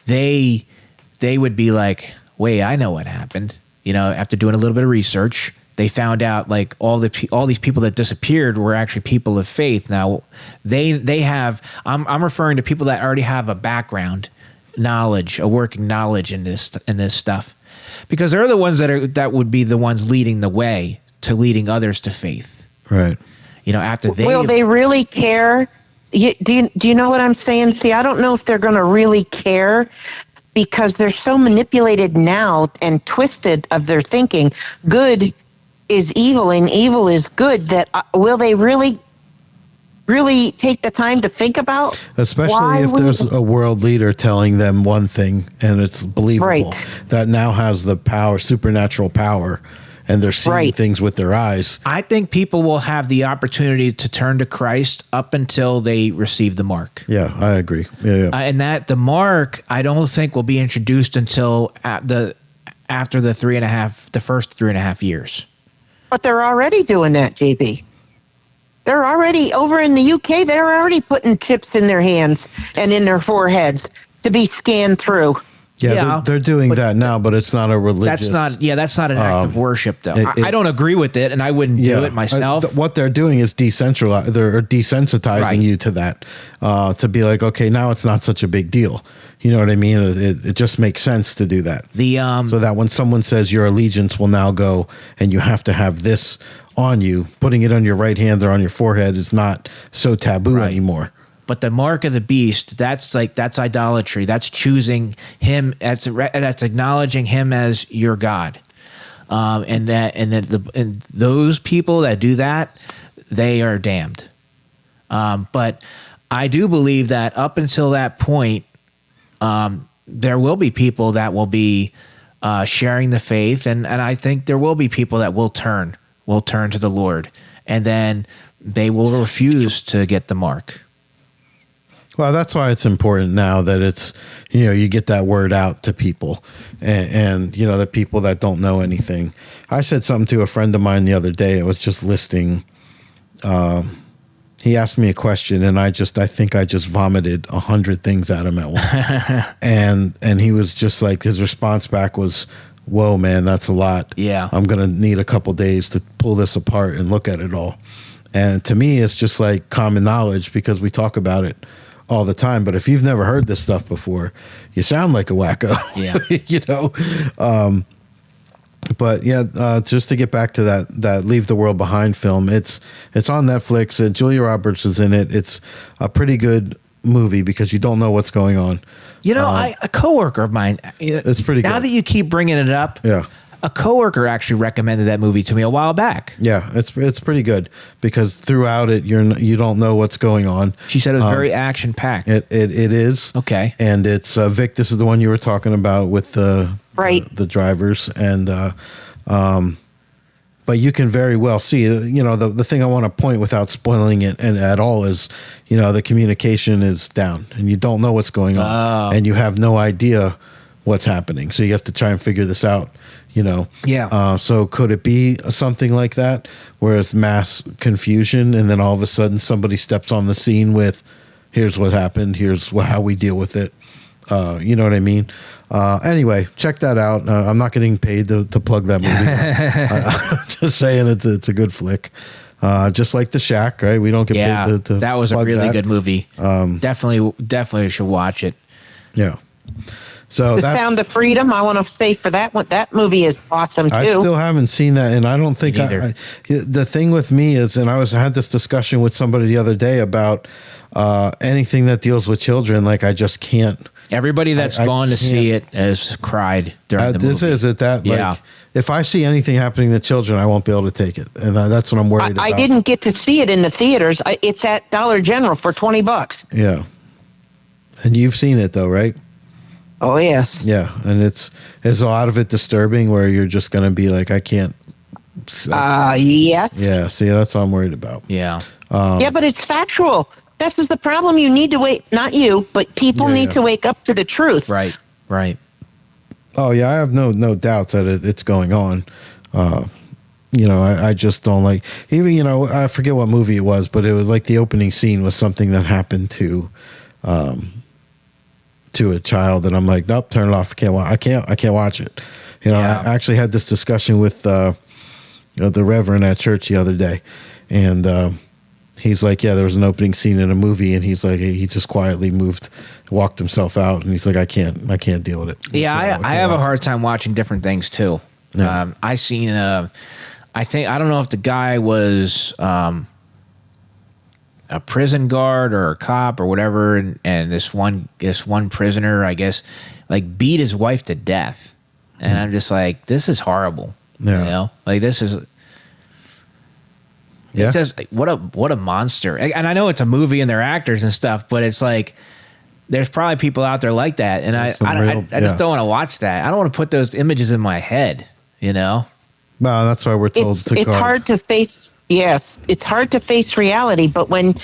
they would be like, wait, I know what happened. After doing a little bit of research, they found out like all these people that disappeared were actually people of faith. Now, they have. I'm referring to people that already have a background knowledge, a working knowledge in this stuff, because they're the ones that would be the ones leading the way to leading others to faith. Right. After will they really care Do you know what I'm saying? See, I don't know if they're going to really care because they're so manipulated now and twisted of their thinking. Good is evil and evil is good. That will they really take the time to think about? Especially if there's a world leader telling them one thing and it's believable. Right. That now has the power, supernatural power, and they're seeing things with their eyes. I think people will have the opportunity to turn to Christ up until they receive the mark. Yeah, I agree. Yeah. And that the mark, I don't think will be introduced until after the first 3.5 years. But they're already doing that, JB. They're already over in the UK. They're already putting chips in their hands and in their foreheads to be scanned through. Yeah, they're doing that now, but it's not a religious. That's not an act of worship, though. I don't agree with it, and I wouldn't do it myself. What they're doing is decentralized. They're desensitizing you to that, to be like, okay, now it's not such a big deal. You know what I mean? It just makes sense to do that. So that when someone says your allegiance will now go, and you have to have this on you, putting it on your right hand or on your forehead is not so taboo anymore. But the mark of the beast, that's idolatry. That's choosing him. That's acknowledging him as your God. And those people that do that, they are damned. But I do believe that up until that point, there will be people that will be sharing the faith, and I think there will be people that will turn to the Lord, and then they will refuse to get the mark. Well, that's why it's important now that it's, you get that word out to people and the people that don't know anything. I said something to a friend of mine the other day. It was just listing. He asked me a question and I think I just vomited 100 things at him at once. and he was just like, his response back was, whoa, man, that's a lot. Yeah. I'm going to need a couple days to pull this apart and look at it all. And to me, it's just like common knowledge because we talk about it all the time. But if you've never heard this stuff before, you sound like a wacko. Yeah. But yeah, just to get back to that Leave the World Behind film, it's on Netflix. Julia Roberts is in it. It's a pretty good movie because you don't know what's going on. A coworker of mine. It's pretty good. Now that you keep bringing it up. Yeah. A coworker actually recommended that movie to me a while back. Yeah, it's pretty good because throughout it you don't know what's going on. She said it was very action packed. It is. Okay. And it's Vic. This is the one you were talking about with the drivers and but you can very well see the thing I want to point without spoiling it and at all is the communication is down and you don't know what's going on and you have no idea what's happening, so you have to try and figure this out. So could it be something like that where it's mass confusion and then all of a sudden somebody steps on the scene with, here's what happened, here's how we deal with it. You know what I mean? Anyway, check that out. I'm not getting paid to plug that movie. Just saying it's a good flick. Just like The Shack, right? We don't get paid to that was a really good movie. Definitely should watch it. Yeah. So The Sound of Freedom, I want to say for that one, that movie is awesome too. I still haven't seen that, and I don't think the thing with me is, and I had this discussion with somebody the other day about anything that deals with children. Like I just can't. Everybody that's gone to see it has cried during the movie. Is it that? Yeah. If I see anything happening to children, I won't be able to take it, and that's what I'm worried about. I didn't get to see it in the theaters. It's at Dollar General for $20. Yeah. And you've seen it though, right? Oh yes. Yeah, and it's a lot of it disturbing where you're just going to be like, I can't. Yes. Yeah. See, that's what I'm worried about. Yeah. But it's factual. This is the problem. You need to wait. Not you, but people need to wake up to the truth. Right. Oh yeah, I have no doubts that it's going on. I just don't like even I forget what movie it was, but it was like the opening scene was something that happened to a child, and I'm like, nope, turn it off. I can't watch it. I actually had this discussion with the Reverend at church the other day, and he's like, yeah, there was an opening scene in a movie, and he's like, he just quietly walked himself out, and he's like, I can't deal with it. Yeah, I have a hard time watching different things too. Yeah. I seen I don't know if the guy was a prison guard or a cop or whatever, and this one prisoner, I guess, like beat his wife to death, and I'm just like, this is horrible. Yeah. You know, like this is. Yeah. It's just what a monster. And I know it's a movie and they're actors and stuff, but it's like there's probably people out there like that, and I just don't want to watch that. I don't want to put those images in my head. You know. Well, that's why we're told it's hard to face. Yes, it's hard to face reality. But when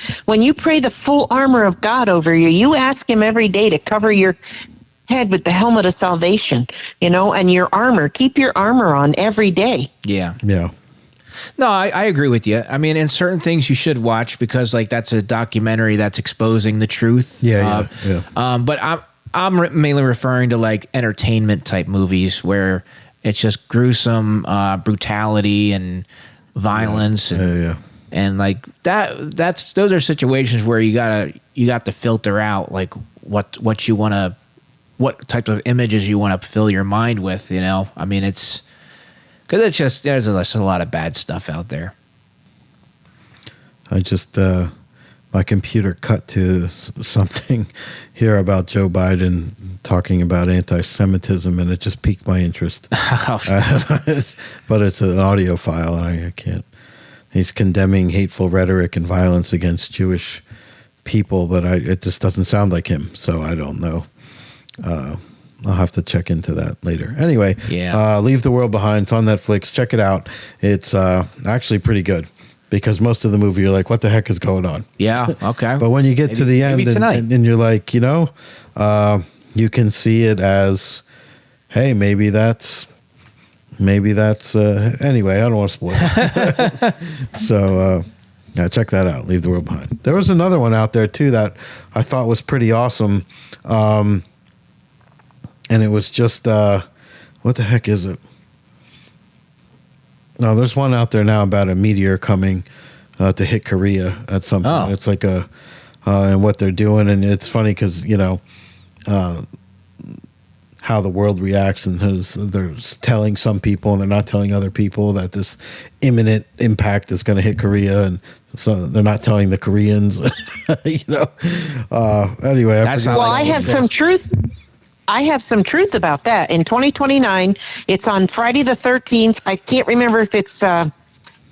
you pray the full armor of God over you, you ask Him every day to cover your head with the helmet of salvation. You know, and your armor. Keep your armor on every day. Yeah. Yeah. No, I agree with you. I mean, in certain things you should watch because, like, that's a documentary that's exposing the truth. Yeah. But I'm mainly referring to like entertainment type movies where it's just gruesome brutality and violence, and like those are situations where you got to filter out like what you want to, what type of images you want to fill your mind with. You know, I mean, it's. Because it's just, there's a lot of bad stuff out there. I just, my computer cut to something here about Joe Biden talking about anti-Semitism, and it just piqued my interest. But it's an audio file, and I can't. He's condemning hateful rhetoric and violence against Jewish people, but it just doesn't sound like him, so I don't know. I'll have to check into that later. Anyway, Leave the World Behind. It's on Netflix. Check it out. It's actually pretty good because most of the movie you're like, what the heck is going on? Yeah, okay. But when you get to the end and you're like, you know, you can see it as, hey, maybe that's anyway, I don't want to spoil it. So, check that out. Leave the World Behind. There was another one out there too that I thought was pretty awesome. And it was just, what the heck is it? No, there's one out there now about a meteor coming to hit Korea at some point. It's like and what they're doing. And it's funny because, you know, how the world reacts, and they're telling some people and they're not telling other people that this imminent impact is going to hit Korea. And so they're not telling the Koreans, you know. Anyway. I have some truth. I have some truth about that. In 2029, it's on Friday the 13th. I can't remember if it's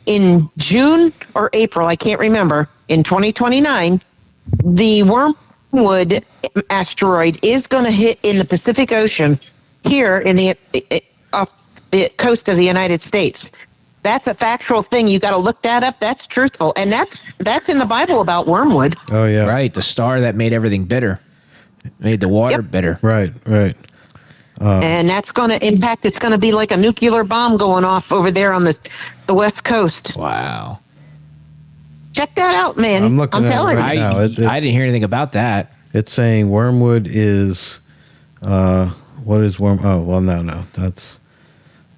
in June or April. I can't remember. In 2029, the Wormwood asteroid is going to hit in the Pacific Ocean here in off the coast of the United States. That's a factual thing. You got to look that up. That's truthful, and that's in the Bible about wormwood. Oh yeah, right. The star that made everything bitter. Made the water bitter. Right. And that's going to impact. It's going to be like a nuclear bomb going off over there on the West Coast. Wow. Check that out, man. I'm looking at telling it right you. now. I didn't hear anything about that. It's saying wormwood is, what is worm? Oh, well, no. That's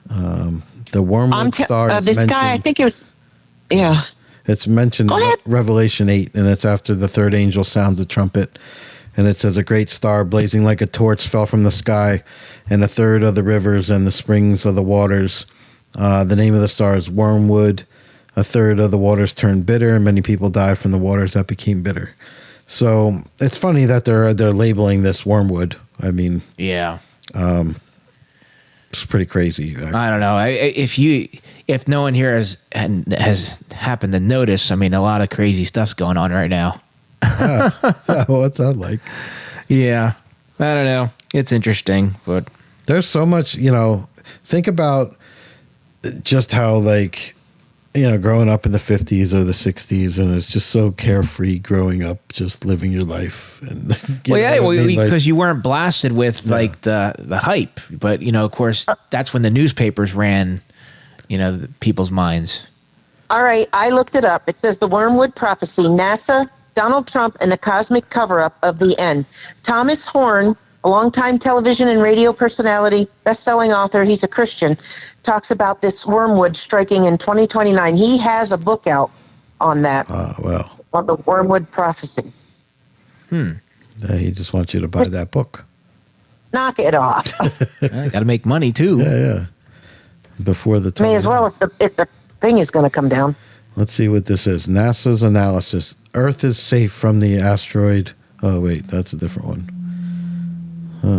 the wormwood star is this mentioned. guy, I think it was, yeah. It's mentioned in Revelation 8, and it's after the third angel sounds the trumpet. And it says, a great star blazing like a torch fell from the sky, and a third of the rivers and the springs of the waters. The name of the star is Wormwood. A third of the waters turned bitter, and many people died from the waters that became bitter. So it's funny that they're labeling this wormwood. I mean, yeah, it's pretty crazy. I don't know. If no one here has happened to notice, I mean, a lot of crazy stuff's going on right now. What's that like? Yeah, I don't know. It's interesting, but there's so much, you know, think about just how, like, you know, growing up in the 50s or the 60s, and it's just so carefree growing up, just living your life. And because you weren't blasted with like the hype, but you know, of course, that's when the newspapers ran, you know, people's minds. All right, I looked it up. It says the Wormwood Prophecy, NASA, Donald Trump, and the cosmic cover-up of the end. Thomas Horn, a longtime television and radio personality, best-selling author, he's a Christian, talks about this wormwood striking in 2029. He has a book out on that. Well. On the Wormwood Prophecy. He just wants you to buy that book. Knock it off. Got to make money, too. Yeah. Before the time. May as well if the thing is going to come down. Let's see what this is. NASA's analysis. Earth is safe from the asteroid. Oh wait, that's a different one.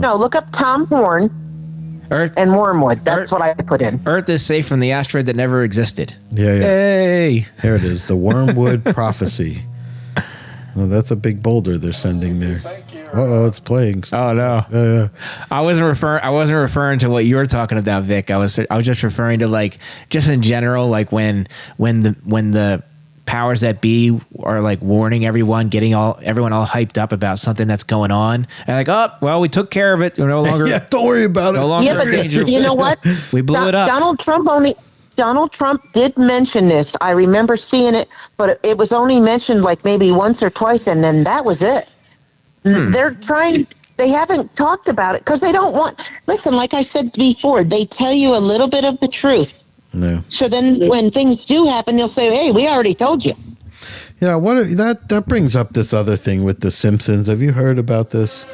No, look up Tom Horn Earth and Wormwood. That's Earth- what I put in. Earth is safe from the asteroid that never existed. Yeah. Yay! Here it is, the Wormwood Prophecy. Oh, that's a big boulder they're sending there. Uh-oh, it's playing. Oh no. I wasn't referring to what you were talking about, Vic. I was just referring to like just in general, like when the powers that be are like warning everyone, getting everyone all hyped up about something that's going on, and like, oh well, we took care of it. We're no longer Yeah, don't worry about it. no longer Yeah, but in danger. you know what? We blew it up. Donald Trump did mention this. I remember seeing it, but it was only mentioned like maybe once or twice, and then that was it. They're trying. They haven't talked about it because they don't want. Listen, like I said before, they tell you a little bit of the truth. No. So then, when things do happen, they'll say, "Hey, we already told you." You know what? That brings up this other thing with the Simpsons. Have you heard about this?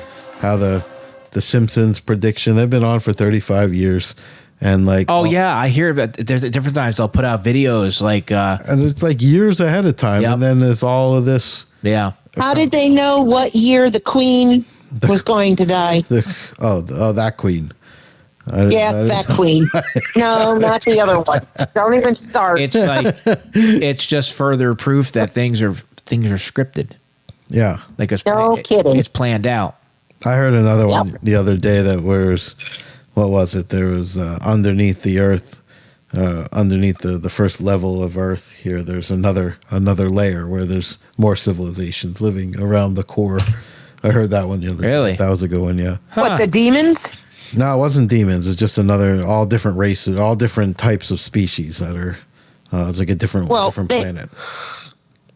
How the Simpsons prediction? They've been on for 35 years, and like Yeah, I hear about. There's different times they'll put out videos like. and it's like years ahead of time, Yep. and then there's all of this. Yeah. How did they know what year the Queen was going to die? That queen. That Queen. No, not the other one. Don't even start. It's like it's just further proof that things are scripted. Yeah, Like No kidding. It's planned out. I heard another one Yep. the other day that was, what was it? There was underneath the Earth, underneath the first level of Earth. Here, there's another layer where there's more civilizations living around the core. I heard that one the other Really? day. That was a good one. Yeah. What, the demons? No, it wasn't demons. It's just all different races, all different types of species that are. It's like a different planet.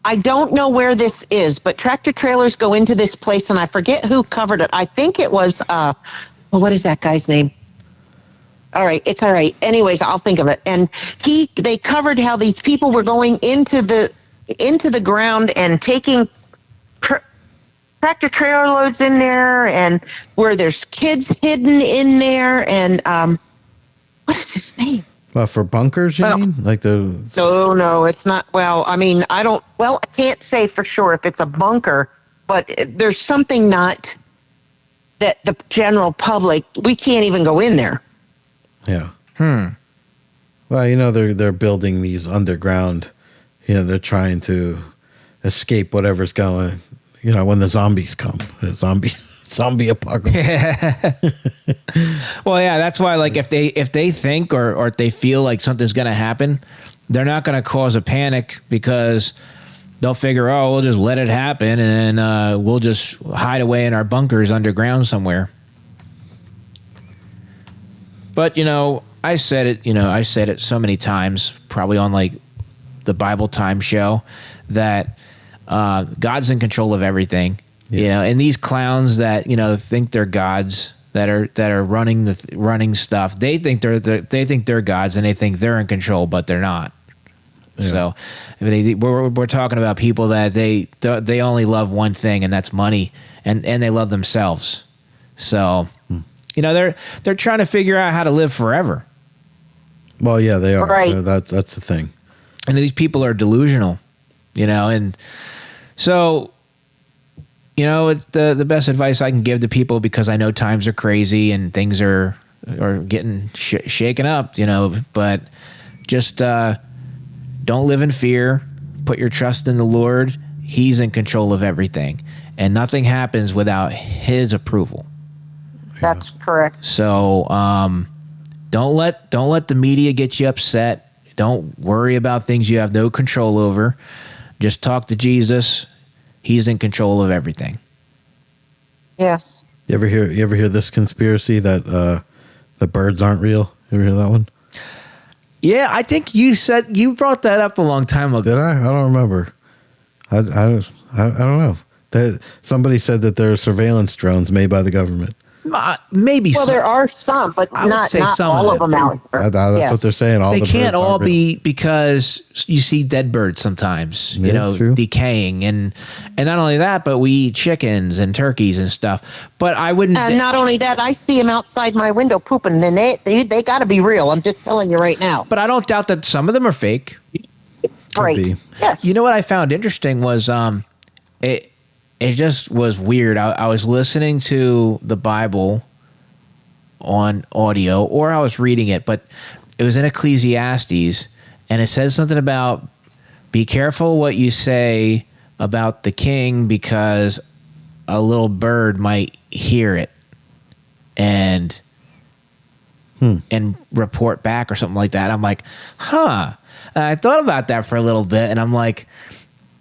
I don't know where this is, but tractor trailers go into this place, and I forget who covered it. I think it was, what is that guy's name? All right, it's all right. Anyways, I'll think of it. And they covered how these people were going into the ground and taking tractor trailer loads in there, and where there's kids hidden in there, and what is his name? For bunkers, you mean? Like the. No, it's not. Well, I mean, I can't say for sure if it's a bunker, but there's something not that the general public, we can't even go in there. Yeah. Well, they're building these underground. They're trying to escape whatever's going. When the zombies come, the zombie apocalypse. Well, yeah, that's why. Like, if they think or if they feel like something's going to happen, they're not going to cause a panic because they'll figure, oh, we'll just let it happen, and then we'll just hide away in our bunkers underground somewhere. But I said it so many times, probably on like the Bible Time show, that God's in control of everything. Yeah. And these clowns that think they're gods, that are running stuff, they think they're gods, and they think they're in control, but they're not. Yeah. So, I mean, we're talking about people that they only love one thing, and that's money, and they love themselves. So, they're trying to figure out how to live forever. Well, yeah, they are. Right. That's the thing. And these people are delusional, and so. The best advice I can give to people, because I know times are crazy and things are getting shaken up, but just don't live in fear. Put your trust in the Lord. He's in control of everything, and nothing happens without His approval. That's correct. So don't let the media get you upset. Don't worry about things you have no control over. Just talk to Jesus. He's in control of everything. Yes. You ever hear this conspiracy that the birds aren't real? You ever hear that one? Yeah, I think you brought that up a long time ago. Did I? I don't remember. I don't know. Somebody said that there are surveillance drones made by the government. Maybe. Well, there are some, but not some all of them out there. That's what they're saying. They can't all be, because you see dead birds sometimes, true. decaying, and not only that, but we eat chickens and turkeys and stuff. But I wouldn't. And not only that, I see them outside my window pooping, and they got to be real. I'm just telling you right now. But I don't doubt that some of them are fake. Right. be. Yes. You know what I found interesting was it just was weird. I was listening to the Bible on audio, or I was reading it, but it was in Ecclesiastes, and it says something about be careful what you say about the king because a little bird might hear it and report back or something like that. I'm like, huh. I thought about that for a little bit, and I'm like,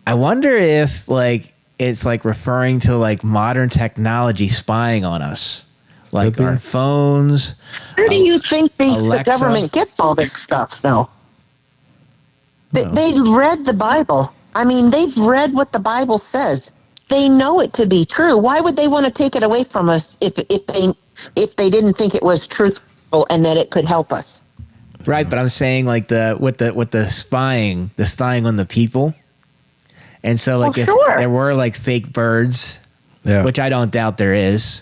I wonder if like it's like referring to like modern technology spying on us, like our phones. Where do you think the Alexa. government gets all this stuff, though? They read the Bible. I mean, they've read what the Bible says. They know it to be true. Why would they want to take it away from us if they didn't think it was truthful and that it could help us? Right, but I'm saying like with the spying on the people. And so, like, if there were like fake birds, which I don't doubt there is,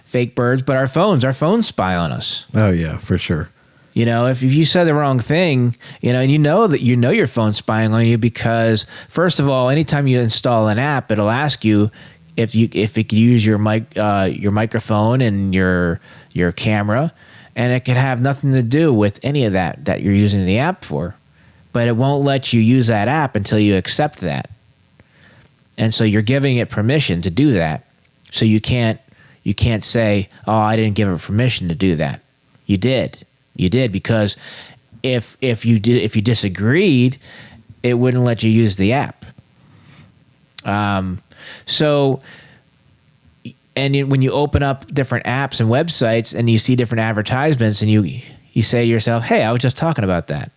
fake birds, but our phones spy on us. Oh yeah, for sure. You know, if you said the wrong thing, and you know that your phone's spying on you because, first of all, anytime you install an app, it'll ask you if it could use your microphone and your camera, and it could have nothing to do with any of that you're using the app for. But it won't let you use that app until you accept that. And so you're giving it permission to do that. So you can't say, "Oh, I didn't give it permission to do that." You did. You did, because if you disagreed, it wouldn't let you use the app. So when you open up different apps and websites and you see different advertisements and you say to yourself, "Hey, I was just talking about that."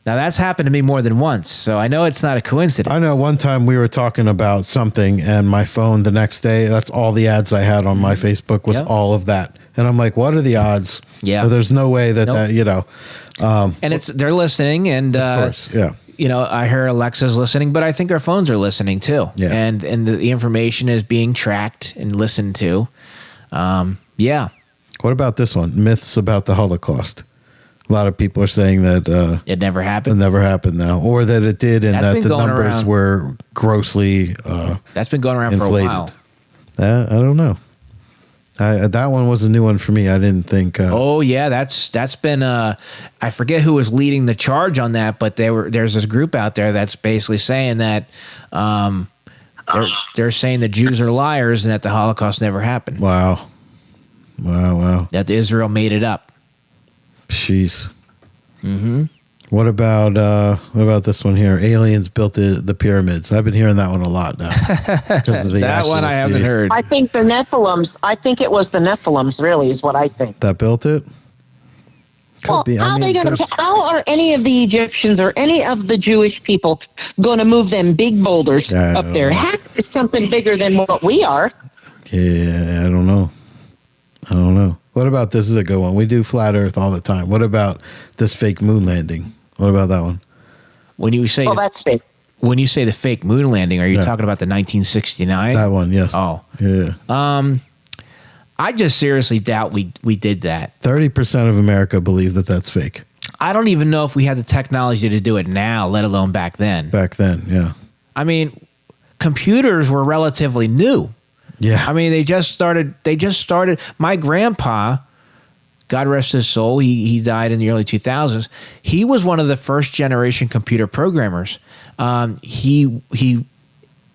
Now, that's happened to me more than once, so I know it's not a coincidence. I know one time we were talking about something, and my phone the next day, that's all the ads I had on my Facebook was all of that. And I'm like, what are the odds? Yeah. Well, there's no way that, and they're listening, and of course, yeah. I hear Alexa's listening, but I think our phones are listening too. Yeah. And the information is being tracked and listened to. Yeah. What about this one? Myths about the Holocaust. A lot of people are saying that it never happened. It never happened now, or that it did, and that the numbers were grossly that's been going around inflated. for a while. I don't know. That one was a new one for me. I didn't think. Oh yeah, that's been. I forget who was leading the charge on that, but there's this group out there that's basically saying that they're saying the Jews are liars and that the Holocaust never happened. Wow. That Israel made it up. Jeez. Mm-hmm. What about this one here? Aliens built the pyramids. I've been hearing that one a lot now. That one I haven't heard. I think the Nephilims. I think it was the Nephilims. Really, is what I think. That built it. How are any of the Egyptians or any of the Jewish people going to move them big boulders up there? It's something bigger than what we are. Yeah, I don't know. What about this? Is a good one. We do flat Earth all the time. What about this fake moon landing? What about that one? When you say that's fake. When you say the fake moon landing, are you talking about the 1969? That one, yes. Oh, yeah. I just seriously doubt we did that. 30% of America believe that that's fake. I don't even know if we had the technology to do it now, let alone back then. Back then, yeah. I mean, computers were relatively new. Yeah. I mean, they just started. My grandpa, God rest his soul, he died in the early 2000s. He was one of the first generation computer programmers. He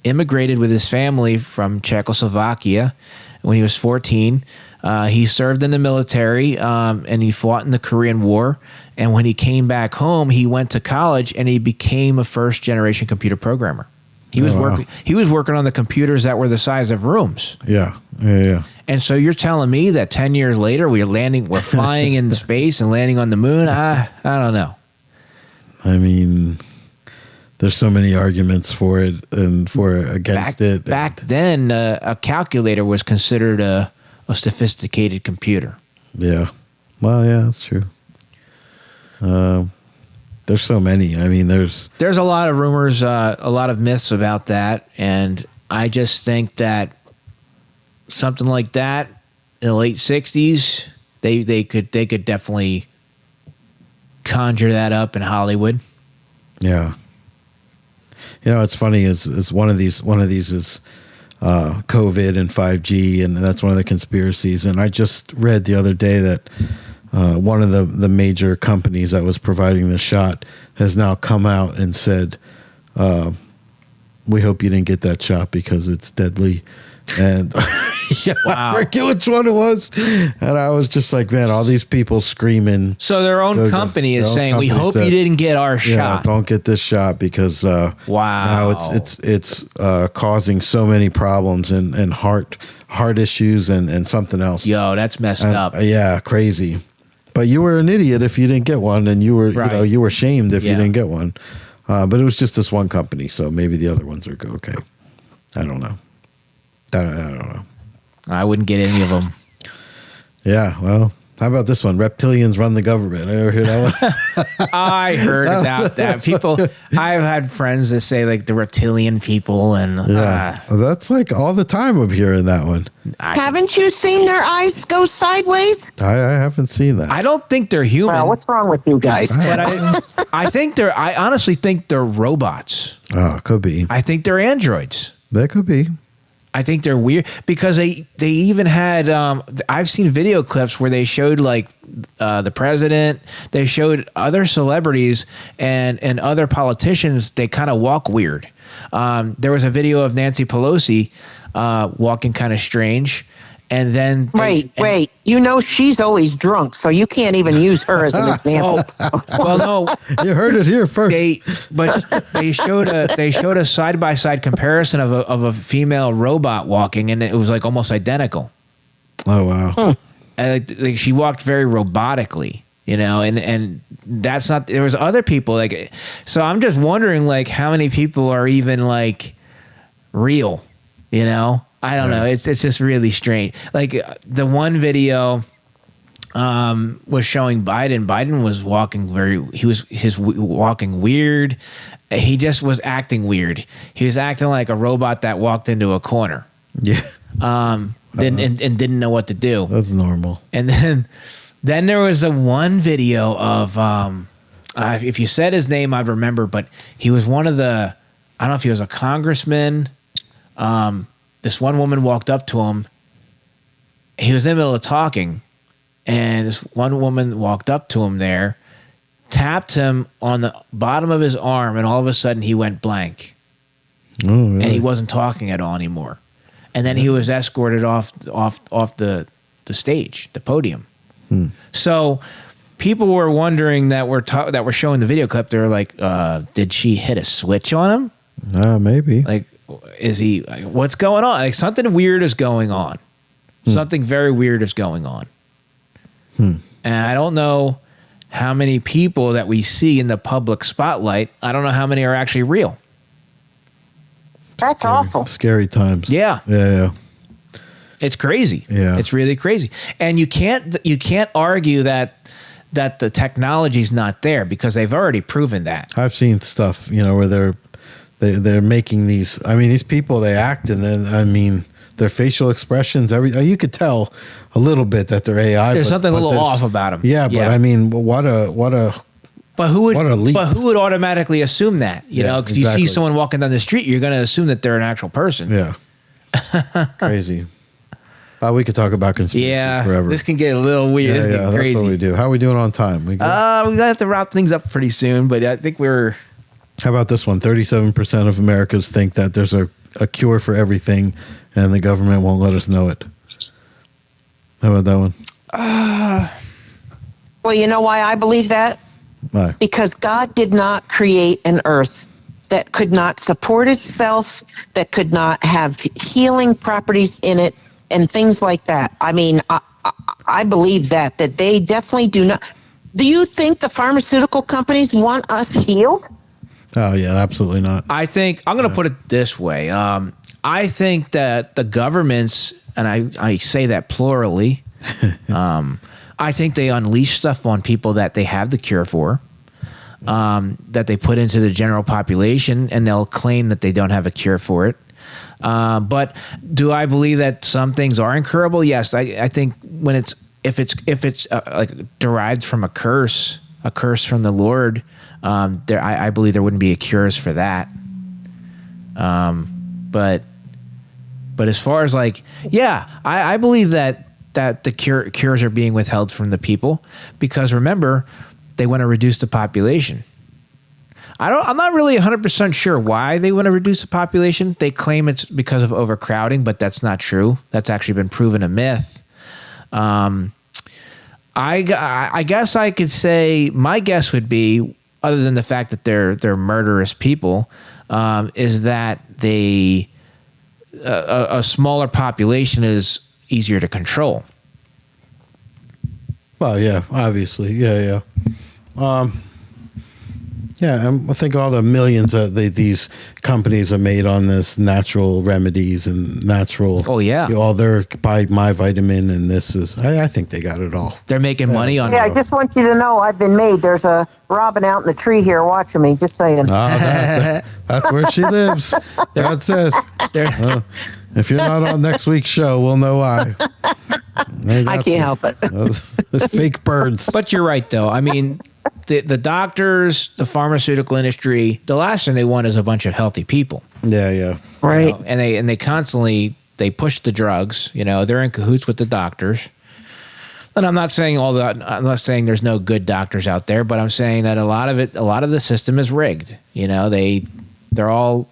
immigrated with his family from Czechoslovakia when he was 14. He served in the military and he fought in the Korean War. And when he came back home, he went to college and he became a first generation computer programmer. He was working on the computers that were the size of rooms. Yeah. And so you're telling me that 10 years later we're flying in space and landing on the moon? I don't know. I mean, there's so many arguments for it and against it. Back then, a calculator was considered a sophisticated computer. Yeah. Well, yeah, that's true. There's so many. I mean, there's a lot of rumors, a lot of myths about that, and I just think that something like that in the late 60s, they could definitely conjure that up in Hollywood. Yeah. it's funny is one of these is COVID and 5G, and that's one of the conspiracies. And I just read the other day that one of the major companies that was providing the shot has now come out and said, we hope you didn't get that shot because it's deadly. And yeah, Wow. I forget which one it was. And I was just like, man, all these people screaming. So their own company is saying, "We hope you didn't get our Yeah, shot." don't get this shot because Wow. now it's causing so many problems and heart issues and something else. Yo, that's messed up. Yeah, crazy. But you were an idiot if you didn't get one, and you were Right. you were shamed if you Yeah. didn't get one. But it was just this one company, so maybe the other ones are okay. I don't know. I don't know. I wouldn't get any of them. Yeah, well, how about this one? Reptilians run the government. Ever hear that one? I heard about that. People, I've had friends that say like the reptilian people, and Yeah, that's like all the time I'm hearing that one. Haven't you seen their eyes go sideways? I haven't seen that. I don't think they're human. Well, what's wrong with you guys? but I honestly think they're robots. Oh, could be. I think they're androids. That could be. I think they're weird because they even had I've seen video clips where they showed like the president, they showed other celebrities and other politicians. They kind of walk weird. There was a video of Nancy Pelosi walking kind of strange, and then Wait. You know she's always drunk, so you can't even use her as an example. well, no, You heard it here first. they showed a side by side comparison of a female robot walking, and it was like almost identical. Oh, wow. And like she walked very robotically, and that's not. There was other people like, so I'm just wondering like how many people are even like real, I don't know. It's just really strange. Like the one video was showing Biden. Biden was walking walking weird. He just was acting weird. He was acting like a robot that walked into a corner. Yeah. And didn't know what to do. That's normal. And then there was a one video of if you said his name, I'd remember, but he was one of the, I don't know if he was a congressman. This one woman walked up to him. He was in the middle of talking, and this one woman walked up to him there, tapped him on the bottom of his arm, and all of a sudden he went blank. Oh, really? And he wasn't talking at all anymore. And then he was escorted off the stage, the podium. So people were wondering that we're showing the video clip. They were like, did she hit a switch on him? Maybe. Like, is he? What's going on? Like something weird is going on. Something very weird is going on. And I don't know how many people that we see in the public spotlight. I don't know how many are actually real. That's awful. Scary times. Yeah. Yeah. It's crazy. Yeah. It's really crazy. And you can't argue that the technology's not there because they've already proven that. I've seen stuff, where they're making these. I mean, these people, they act, and then their facial expressions. You could tell a little bit that they're AI. There's something a little off about them. Yeah, but I mean, what a. But who would? What a leap. But who would automatically assume that? Because you see someone walking down the street, you're going to assume that they're an actual person. Yeah. Crazy. We could talk about conspiracy forever. This can get a little weird. This can get crazy. That's what we do. How are we doing on time? We have to wrap things up pretty soon, but I think we're. How about this one? 37% of Americans think that there's a cure for everything, and the government won't let us know it. How about that one? Well, you know why I believe that? Why? Because God did not create an earth that could not support itself, that could not have healing properties in it, and things like that. I mean, I believe that they definitely do not. Do you think the pharmaceutical companies want us healed? Oh, yeah, absolutely not. I think I'm going to put it this way. I think that the governments, and I say that plurally, I think they unleash stuff on people that they have the cure for, that they put into the general population, and they'll claim that they don't have a cure for it. But do I believe that some things are incurable? Yes, I think if it's like derived from a curse from the Lord, I believe there wouldn't be a cures for that. But as far as like, yeah, I believe that the cures are being withheld from the people because remember, they want to reduce the population. I'm not really 100% sure why they want to reduce the population. They claim it's because of overcrowding, but that's not true. That's actually been proven a myth. I guess I could say my guess would be, other than the fact that they're murderous people, is that a smaller population is easier to control. Well, yeah, obviously, yeah. I think all the millions that these companies have made on this natural remedies and natural. Oh yeah, all their buy my vitamin and this is. I think they got it all. They're making money on. Yeah, I just want you to know I've been made. There's a robin out in the tree here watching me. Just saying. That's where she lives. That's it. If you're not on next week's show, we'll know why. I can't help it. Fake birds. But you're right, though. I mean. The doctors, the pharmaceutical industry, the last thing they want is a bunch of healthy people. Yeah. Right. And they constantly push the drugs. They're in cahoots with the doctors. And I'm not saying I'm not saying there's no good doctors out there, but I'm saying that a lot of the system is rigged. They're all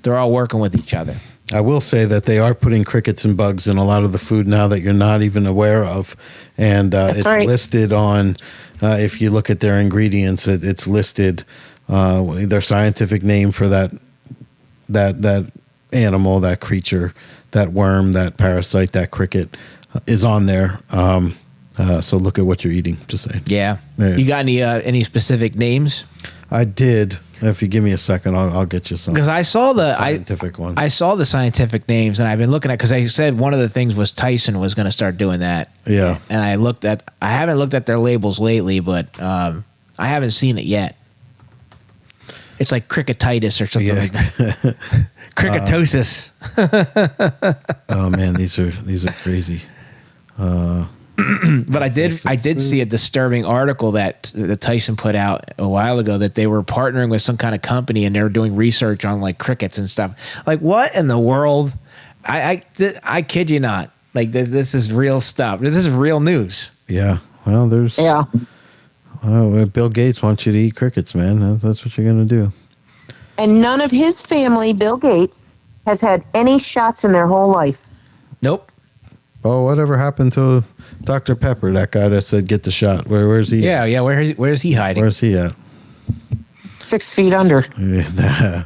working with each other. I will say that they are putting crickets and bugs in a lot of the food now that you're not even aware of, and it's right. listed on. If you look at their ingredients, it's listed their scientific name for that animal, that creature, that worm, that parasite, that cricket is on there. So look at what you're eating. Just saying. Yeah. You got any specific names? I did. If you give me a second, I'll get you some. Because I saw the scientific one. I saw the scientific names, and I've been looking at because I said one of the things was Tyson was going to start doing that. Yeah. And I haven't looked at their labels lately, but I haven't seen it yet. It's like cricketitis or something like that. Cricketosis. Oh man, these are crazy. But I did see a disturbing article that Tyson put out a while ago that they were partnering with some kind of company and they were doing research on like crickets and stuff. Like what in the world? I kid you not. Like this is real stuff. This is real news. Yeah. Well, there's. Yeah. Bill Gates wants you to eat crickets, man. That's what you're gonna do. And none of his family, Bill Gates, has had any shots in their whole life. Nope. Oh, whatever happened to Dr. Pepper, that guy that said get the shot? Where's he? Yeah. Where's he hiding? Where's he at? 6 feet under. Yeah,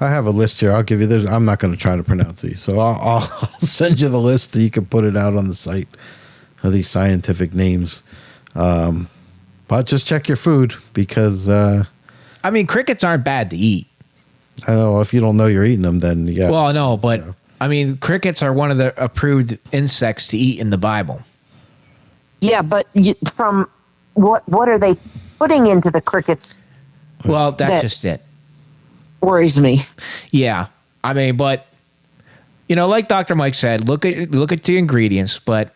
I have a list here. I'll give you this. I'm not going to try to pronounce these, so I'll send you the list so you can put it out on the site of these scientific names. But just check your food because. I mean, crickets aren't bad to eat. I know if you don't know you're eating them, then yeah. Well, no, but. Yeah. I mean, crickets are one of the approved insects to eat in the Bible. Yeah, but from what are they putting into the crickets? Well, that's just it. Worries me. Yeah, I mean, but like Dr. Mike said, look at the ingredients, but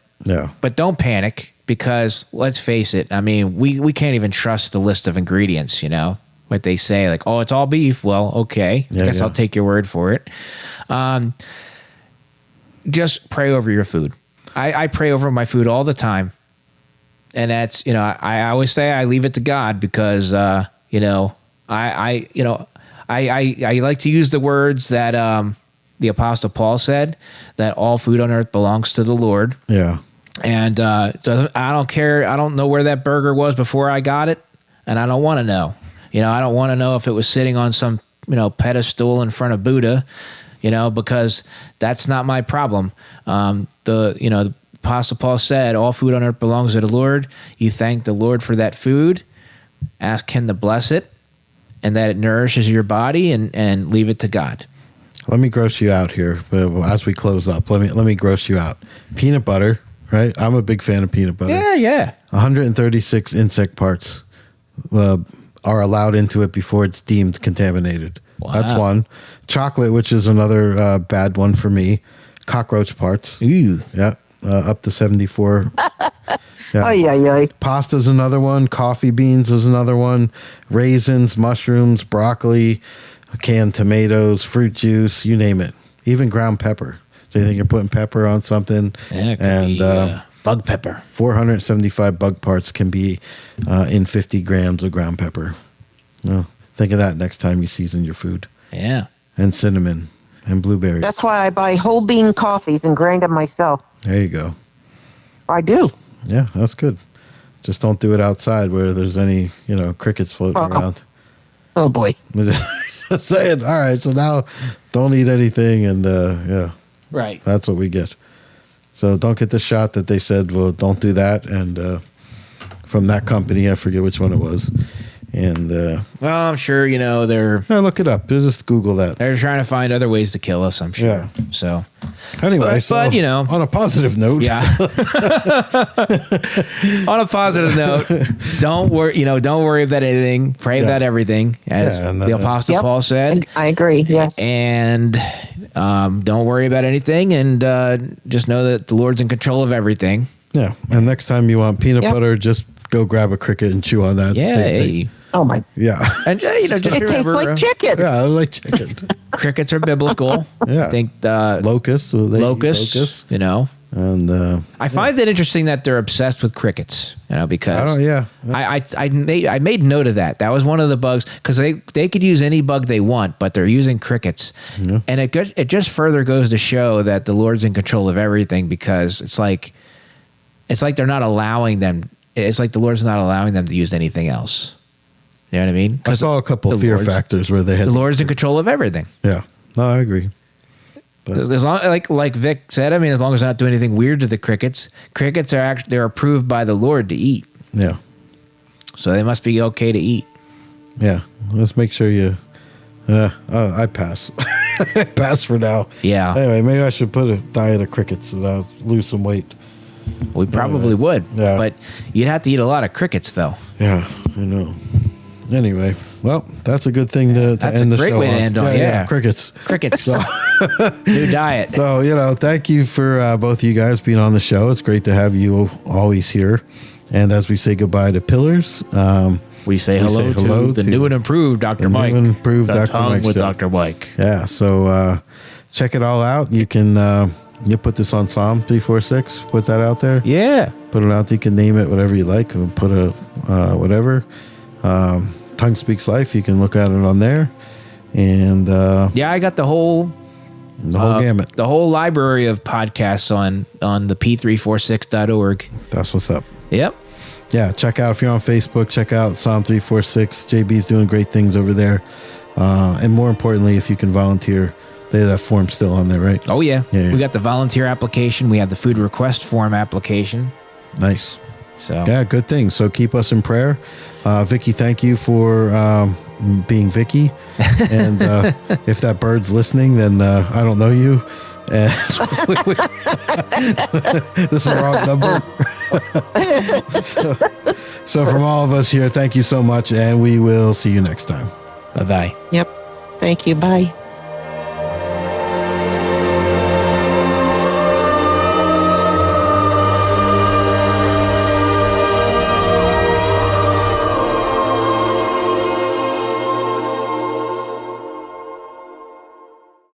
don't panic because let's face it. I mean, we can't even trust the list of ingredients. What they say, like, oh, it's all beef. Well, okay, I guess I'll take your word for it. Just pray over your food. I pray over my food all the time. And that's, I always say I leave it to God because, I like to use the words that the Apostle Paul said, that all food on earth belongs to the Lord. Yeah. And so I don't care. I don't know where that burger was before I got it. And I don't want to know. I don't want to know if it was sitting on some, pedestal in front of Buddha. Because that's not my problem. The Apostle Paul said, all food on earth belongs to the Lord. You thank the Lord for that food, ask him to bless it, and that it nourishes your body, and leave it to God. Let me gross you out here as we close up. Let me gross you out. Peanut butter, right? I'm a big fan of peanut butter. Yeah. 136 insect parts are allowed into it before it's deemed contaminated. Wow. That's one. Chocolate, which is another bad one for me. Cockroach parts. Ew. Yeah. Up to 74. Yeah. Ay. Pasta's another one. Coffee beans is another one. Raisins, mushrooms, broccoli, canned tomatoes, fruit juice, you name it, even ground pepper. So you think you're putting pepper on something, Yeah, it could and be, bug pepper. 475 bug parts can be in 50 grams of ground pepper. Well, think of that next time you season your food. Yeah. And cinnamon and blueberries. That's why I buy whole bean coffees and grind them myself. There you go. I do. Yeah, that's good. Just don't do it outside where there's any, crickets floating around. Oh boy. Just saying. All right, so now don't eat anything, and yeah, Right. that's what we get. So don't get the shot that they said, well, don't do that, and from that company, I forget which one it was, and Well, I'm sure they're look it up. Just Google that. they're trying to find other ways to kill us. I'm sure. Yeah. So Anyway, but, on a positive note, yeah. On a positive note, don't worry. Don't worry about anything. Pray about everything, as and the Apostle Paul said. I agree. Yes. And don't worry about anything, and just know that the Lord's in control of everything. yeah. And next time you want peanut butter, just go grab a cricket and chew on that. Yeah. Same thing. Hey. Oh my. Yeah. And just It tastes remember, like chicken. Yeah, I like chicken. crickets are biblical. Yeah. I think Locusts. So they eat locusts. And I find it interesting that they're obsessed with crickets. Because I made note of that. That was one of the bugs, because they could use any bug they want, but they're using crickets, and it just further goes to show that the Lord's in control of everything, because it's like they're not allowing them. It's like the Lord's not allowing them to use anything else. You know what I mean? I saw a couple of fear factors where they had the Lord's in control of everything. Yeah, no, I agree. But As long, like Vic said, as long as they're not doing anything weird to the crickets are they're approved by the Lord to eat. yeah, So they must be okay to eat. yeah. Let's make sure you. I pass. I pass for now. Yeah. Anyway, maybe I should put a diet of crickets so that I'll lose some weight. We probably would. Yeah. But you'd have to eat a lot of crickets, though. Yeah, I know. Anyway, well, that's a good thing to That's end a the great show way to on. end on. Yeah. Crickets. Crickets. New diet. So, thank you for both of you guys being on the show. It's great to have you always here. And as we say goodbye to Pillars, we say hello to the new and improved Dr. Mike. New and improved The Dr. Tongue Mike with show. Dr. Mike. Yeah, so check it all out. You can you put this on Psalm 346. Put that out there. Yeah. Put it out there. You can name it whatever you like. Put a whatever. Tongue Speaks Life. You can look at it on there. And Yeah, I got the whole gamut. the whole library of podcasts on the p346.org. That's what's up. Yep. Yeah, check out, if you're on Facebook, check out Psalm 346. JB's doing great things over there. And more importantly, if you can volunteer, they have that form still on there, right? Oh, yeah. Yeah. We got the volunteer application. We have the food request form application. Nice. So Yeah, good thing. So keep us in prayer. Vicky, thank you for being Vicky. And if that bird's listening, then I don't know you. And this is the wrong number. so from all of us here, thank you so much, and we will see you next time. bye-bye. Yep. Thank you. Bye.